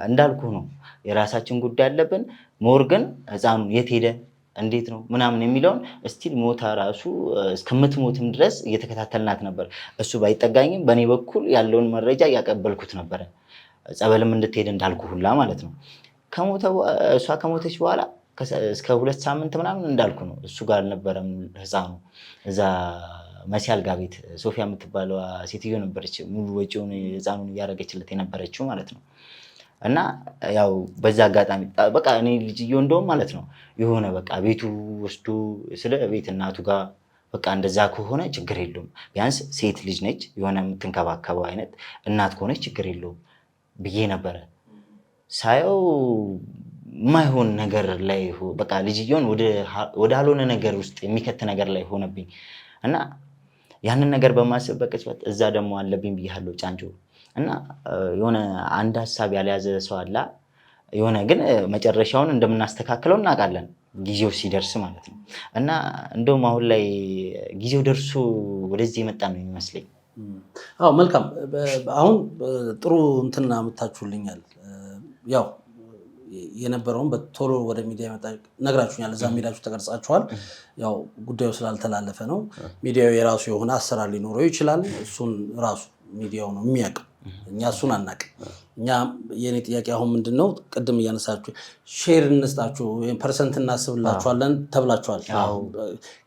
D: እንዳልኩ ነው የራሳችን ጉዳይ አለብን። ሞር ግን ህፃኑ የት ሄደ እንዴት ነው ምናምን የሚለውን እስቲል ሞታ ራሱ እስከምትሞትም ድረስ እየተከታተልናት ነበር። እሱ ባይጠጋኝም በእኔ በኩል ያለውን መረጃ እያቀበልኩት ነበረ። ጸበልም እንድትሄድ እንዳልኩ ሁላ ማለት ነው። እሷ ከሞተች በኋላ እስከ 2 ሳምንት ምናምን እንዳልኩ ነው እሱ ጋር አልነበረም ህፃኑ። እዛ መሲ አልጋ ቤት ሶፊያ የምትባለው ሴትዮ ነበረች ሙሉ ወጪውን ህፃኑን እያደረገችለት የነበረችው ማለት ነው። እና ያው በዛ አጋጣሚ በቃ እኔ ልጅየው እንደውም ማለት ነው የሆነ በቃ ቤቱ ወስዶ ስለ ቤት እናቱ ጋር በቃ እንደዛ ከሆነ ችግር የለውም ቢያንስ ሴት ልጅ ነች የሆነ የምትንከባከበው አይነት እናት ከሆነች ችግር የለውም ብዬ ነበረ ሳየው። የማይሆን ነገር ላይ በቃ ልጅየውን ወደ አልሆነ ነገር ውስጥ የሚከት ነገር ላይ ሆነብኝ እና ያንን ነገር በማሰብ ቅጽበት እዛ ደግሞ አለብኝ ብያለሁ ጫንጮ እና የሆነ አንድ ሀሳብ ያልያዘ ሰው አለ የሆነ ግን መጨረሻውን እንደምናስተካክለው እናውቃለን ጊዜው ሲደርስ ማለት ነው። እና እንደውም አሁን ላይ ጊዜው ደርሶ ወደዚህ የመጣ ነው የሚመስለኝ።
C: አዎ መልካም። አሁን ጥሩ እንትና አምጥታችሁልኛል። ያው የነበረውን በቶሎ ወደ ሚዲያ መጣ ነግራችሁኛል። እዛ ሚዲያችሁ ተቀርጻችኋል። ያው ጉዳዩ ስላልተላለፈ ነው። ሚዲያው የራሱ የሆነ አሰራር ሊኖረው ይችላል። እሱን ራሱ ሚዲያው ነው የሚያውቀው፣ እኛ እሱን አናውቅም። እኛ የኔ ጥያቄ አሁን ምንድነው ቅድም እያነሳችሁ ሼር እንስጣችሁ ወይም ፐርሰንት እናስብላችኋለን ተብላችኋል።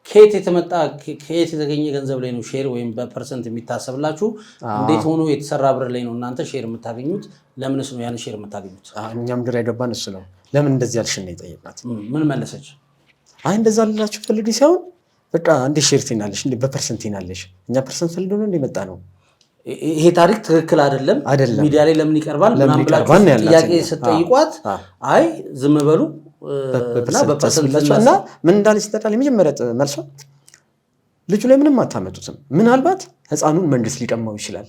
C: ከየት የተመጣ ከየት የተገኘ ገንዘብ ላይ ነው ሼር ወይም በፐርሰንት የሚታሰብላችሁ? እንዴት ሆኖ የተሰራ ብር ላይ ነው እናንተ ሼር የምታገኙት? ለምንስ ነው ያን ሼር የምታገኙት?
B: እኛም ግራ የገባን እሱ ነው። ለምን እንደዚህ ያልሽ ነው የጠየቅናት።
C: ምን መለሰች?
B: አይ እንደዛ ልላችሁ ፈልጌ ሳይሆን በቃ እንዴ ሼር ትይናለሽ እንዴ በፐርሰንት ትይናለሽ? እኛ ፐርሰንት ፈልገን ነው እንደመጣ ነው።
C: ይሄ ታሪክ ትክክል አይደለም፣ ሚዲያ ላይ ለምን ይቀርባል ምናምን ብላችሁ ጥያቄ ስትጠይቋት አይ ዝም በሉ እና በፐርሰንት
B: እና ምን እንዳለች ተጣለ። የመጀመሪያ መልሷ ልጁ ላይ ምንም አታመጡትም፣ ምናልባት ህፃኑን መንግስት ሊቀማው ይችላል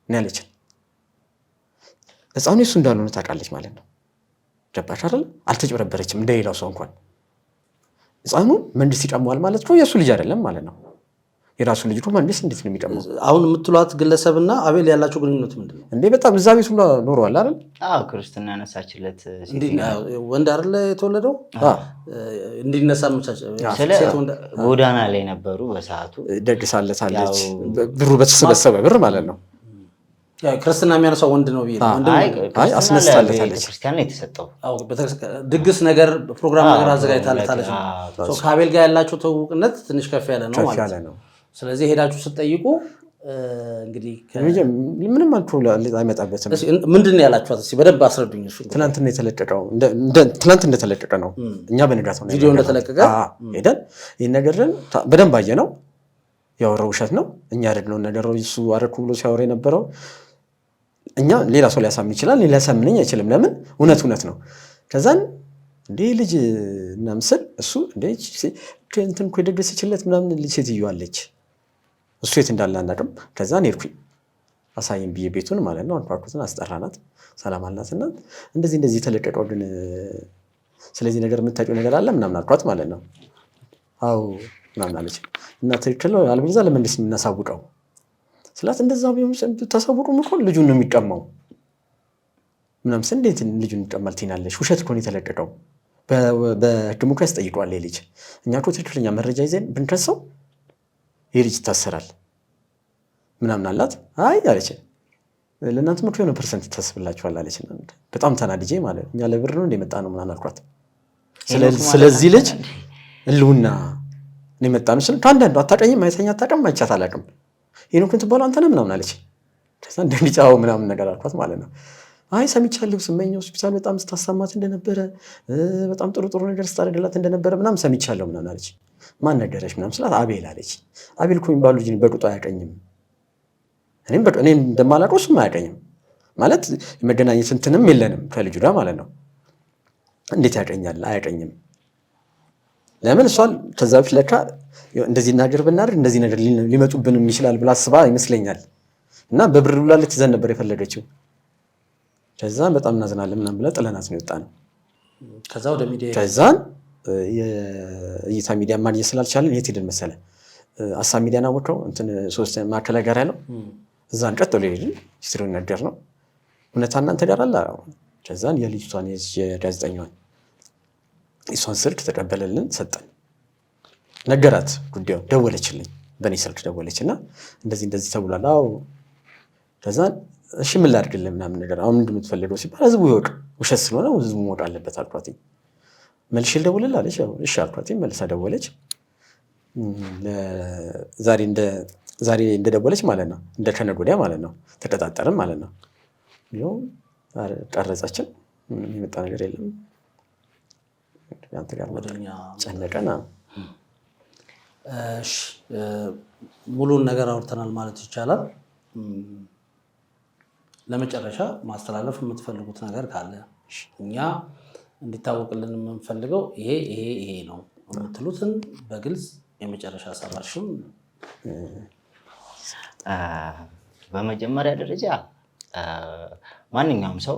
B: ነው ያለችን። ህፃኑ እሱ እንዳልሆነ ታውቃለች ማለት ነው። ገባሽ አይደል? አልተጭበረበረችም እንደሌላው ሰው እንኳን። ህፃኑ መንግስት ይቀማዋል ማለት ነው የእሱ ልጅ አይደለም ማለት ነው። የራሱ ልጅ ነው መንግስት እንዴት ነው የሚቀማው?
C: አሁን የምትሏት ግለሰብና አቤል ያላቸው ግንኙነት ምንድን ነው እንዴ?
B: በጣም እዛ ቤቱ ኖረዋል አይደል?
D: ክርስትና ያነሳችለት
C: ወንድ አይደል የተወለደው? እንዲነሳ
D: ጎዳና ላይ ነበሩ በሰዓቱ።
B: ደግሳለታለች ብሩ በተሰበሰበ ብር ማለት ነው።
C: ክርስትና የሚያነሳው ወንድ ነው ብዬ
B: አስነስታለታለች።
D: ክርስቲያን ነው የተሰጠው።
C: ድግስ ነገር ፕሮግራም ነገር አዘጋጅታለታለች። ከአቤል ጋር ያላቸው ትውውቅነት ትንሽ ከፍ ያለ ነው ማለት ነው። ስለዚህ ሄዳችሁ ስትጠይቁ እንግዲህ
B: ምንም አልፎ አይመጣበትም።
C: ምንድን ነው ያላችኋት? እስኪ በደንብ አስረዱኝ።
B: ትናንትና የተለቀቀው ትናንት እንደተለቀቀ ነው። እኛ በንጋት ነው
C: ቪዲዮ እንደተለቀቀ
B: ሄደን ይህን ነገር በደንብ አየ ነው። ያወራው ውሸት ነው። እኛ ያደረግነውን ነገር እሱ አደረኩ ብሎ ሲያወራ የነበረው እኛ ሌላ ሰው ሊያሳምን ይችላል፣ ሊያሳምነኝ አይችልም። ለምን እውነት ነው። ከዛን እንዴ ልጅ እና ምስል እሱ እንዴ እንትን እኮ የደገሰችለት ምናምን ልጅ ሴትዮ አለች፣ እሱ የት እንዳለ አናውቅም። ከዛን ሄድኩኝ አሳይም ብዬ ቤቱን ማለት ነው። አንኳኩትን፣ አስጠራናት፣ ሰላም አልናትና እንደዚህ የተለቀቀው ግን ስለዚህ ነገር የምታውቂው ነገር አለ ምናምን አልኳት ማለት ነው። አዎ ምናምን አለች። እና ትክክል ነው አልበለዚያ ለመንግስት የምናሳውቀው ስላት እንደዛ ቢሆን ታሳውቁም እኮ ልጁን ነው የሚቀማው ምናምን። እንዴት ልጁን ይቀማል ትይናለሽ? ውሸት እኮ ነው የተለቀቀው። በህግም እኮ ያስጠይቀዋል ልጅ። እኛ እኮ ትክክለኛ መረጃ ይዘን ብንከሰው ይህ ልጅ ይታሰራል ምናምን አላት። አይ አለች ለእናንተም እኮ የሆነ ፐርሰንት ይታስብላችኋል አለች። በጣም ተናድጄ ማለት እኛ ለብር ነው እንደመጣ ነው ምናምን አልኳት። ስለዚህ ልጅ እልውና ነው የመጣ ነው ስል ከአንዳንዱ አታውቀኝም፣ አይተኛ አታውቅም፣ አይቻት አላውቅም፣ ሄኖክን ትባለው አንተ ነህ ምናምን አለች። ከዛ እንደሚጫው ምናምን ነገር አልኳት ማለት ነው። አይ ሰምቻለሁ፣ ስመኝ ሆስፒታል በጣም ስታሳማት እንደነበረ፣ በጣም ጥሩ ነገር ስታደርግላት እንደነበረ ምናምን ሰምቻለሁ ምናምን አለች። ማን ነገረሽ ምናምን ስላት አቤል አለች። አቤል እኮ የሚባሉ ልጅ በቅጡ አያውቀኝም፣ እኔም እንደማላውቀው እሱም አያውቀኝም ማለት የመገናኘት እንትንም የለንም ከልጁ ጋር ማለት ነው። እንዴት ያውቀኛል? አያውቀኝም። ለምን እሷን ከዛ በፊት ለካ እንደዚህ ነገር ብናደርግ እንደዚህ ነገር ሊመጡብንም ይችላል ብላ አስባ ይመስለኛል። እና በብር ብላ ልትይዘን ነበር የፈለገችው። ከዛ በጣም እናዝናለን ምናምን ብላ ጥለናት ነው የወጣነው።
C: ከዛ ወደ ሚዲያ
B: ከዛን የእይታ ሚዲያ ማግኘት ስላልቻለን የት ሄድን መሰለ? አሳ ሚዲያ ነው ወጥተው እንትን ሶስት ማዕከላዊ ጋር ያለው እዛን ቀጥሎ ሄድን። ሂስትሪውን ነገር ነው እውነታ እናንተ ጋር አለ። ከዛን የልጅቷን የጋዜጠኛዋን እሷን ስልክ ተቀበለልን፣ ሰጠን፣ ነገራት ጉዳዩ። ደወለችልኝ፣ በእኔ ስልክ ደወለችና እንደዚህ ተብሏል። አዎ። ከዛን እሺ ምን ላድርግልህ ምናምን ነገር አሁን ምንድን ነው የምትፈልገው ሲባል ህዝቡ ይወቅ፣ ውሸት ስለሆነ ህዝቡ ማወቅ አለበት አልኳት። መልሼ ልደውልልህ አለች። እሺ አልኳት። መልሳ ደወለች። ዛሬ እንደደወለች ማለት ነው፣ እንደ ከነገ ወዲያ ማለት ነው። ተቀጣጠርን ማለት ነው። ቀረጻችን፣ ምንም የመጣ ነገር የለም። አንተ ጋር ወደኛ ጨነቀና
C: ሙሉን ነገር አውርተናል ማለት ይቻላል። ለመጨረሻ ማስተላለፍ የምትፈልጉት ነገር ካለ እኛ እንዲታወቅልን የምንፈልገው ይሄ ነው የምትሉትን በግልጽ የመጨረሻ ሀሳባችሁን።
D: በመጀመሪያ ደረጃ ማንኛውም ሰው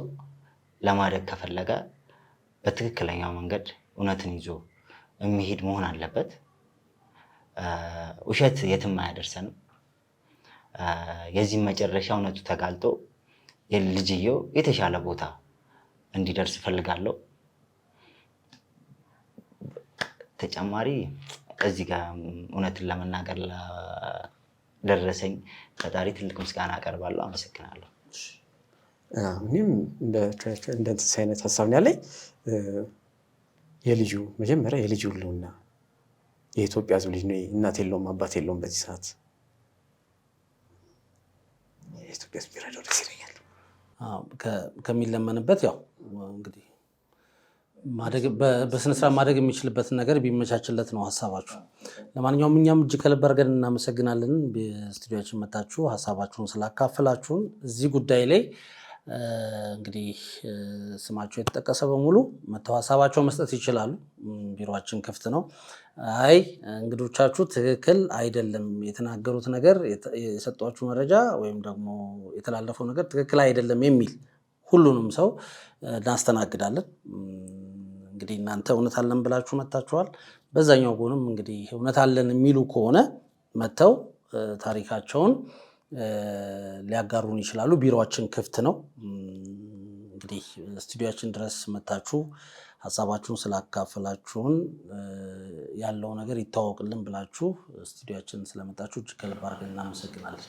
D: ለማደግ ከፈለገ በትክክለኛው መንገድ እውነትን ይዞ የሚሄድ መሆን አለበት። ውሸት የትም አያደርሰንም። የዚህም መጨረሻ እውነቱ ተጋልጦ የልጅየው የተሻለ ቦታ እንዲደርስ እፈልጋለሁ። ተጨማሪ እዚህ ጋር እውነትን ለመናገር ደረሰኝ ፈጣሪ ትልቅ ምስጋና አቀርባለሁ። አመሰግናለሁ።
B: እኔም እንደዚህ አይነት ሀሳብ ነው ያለኝ። የልጁ መጀመሪያ የልጁ ሁሉና የኢትዮጵያ ሕዝብ ልጅ ነው። እናት የለውም አባት የለውም። በዚህ ሰዓት የኢትዮጵያ ሕዝብ ቢረዳው ደስ ይለኛል።
C: ከሚለመንበት ያው እንግዲህ በስነስርዓት ማደግ የሚችልበትን ነገር ቢመቻችለት ነው ሀሳባችሁ። ለማንኛውም እኛም እጅግ ከልብ አድርገን እናመሰግናለን። በስቱዲዮችን መታችሁ ሀሳባችሁን ስላካፈላችሁን። እዚህ ጉዳይ ላይ እንግዲህ ስማቸው የተጠቀሰ በሙሉ መተው ሀሳባቸው መስጠት ይችላሉ። ቢሮአችን ክፍት ነው። አይ እንግዶቻችሁ ትክክል አይደለም፣ የተናገሩት ነገር የሰጧችሁ መረጃ ወይም ደግሞ የተላለፈው ነገር ትክክል አይደለም የሚል ሁሉንም ሰው እናስተናግዳለን። እንግዲህ እናንተ እውነት አለን ብላችሁ መታችኋል። በዛኛው ጎንም እንግዲህ እውነት አለን የሚሉ ከሆነ መተው ታሪካቸውን ሊያጋሩን ይችላሉ። ቢሮአችን ክፍት ነው። እንግዲህ ስቱዲዮአችን ድረስ መታችሁ ሀሳባችሁን ስላካፈላችሁን ያለው ነገር ይታወቅልን ብላችሁ ስቱዲዮአችን ስለመጣችሁ እጅግ ከልብ አድርገን እናመሰግናለን።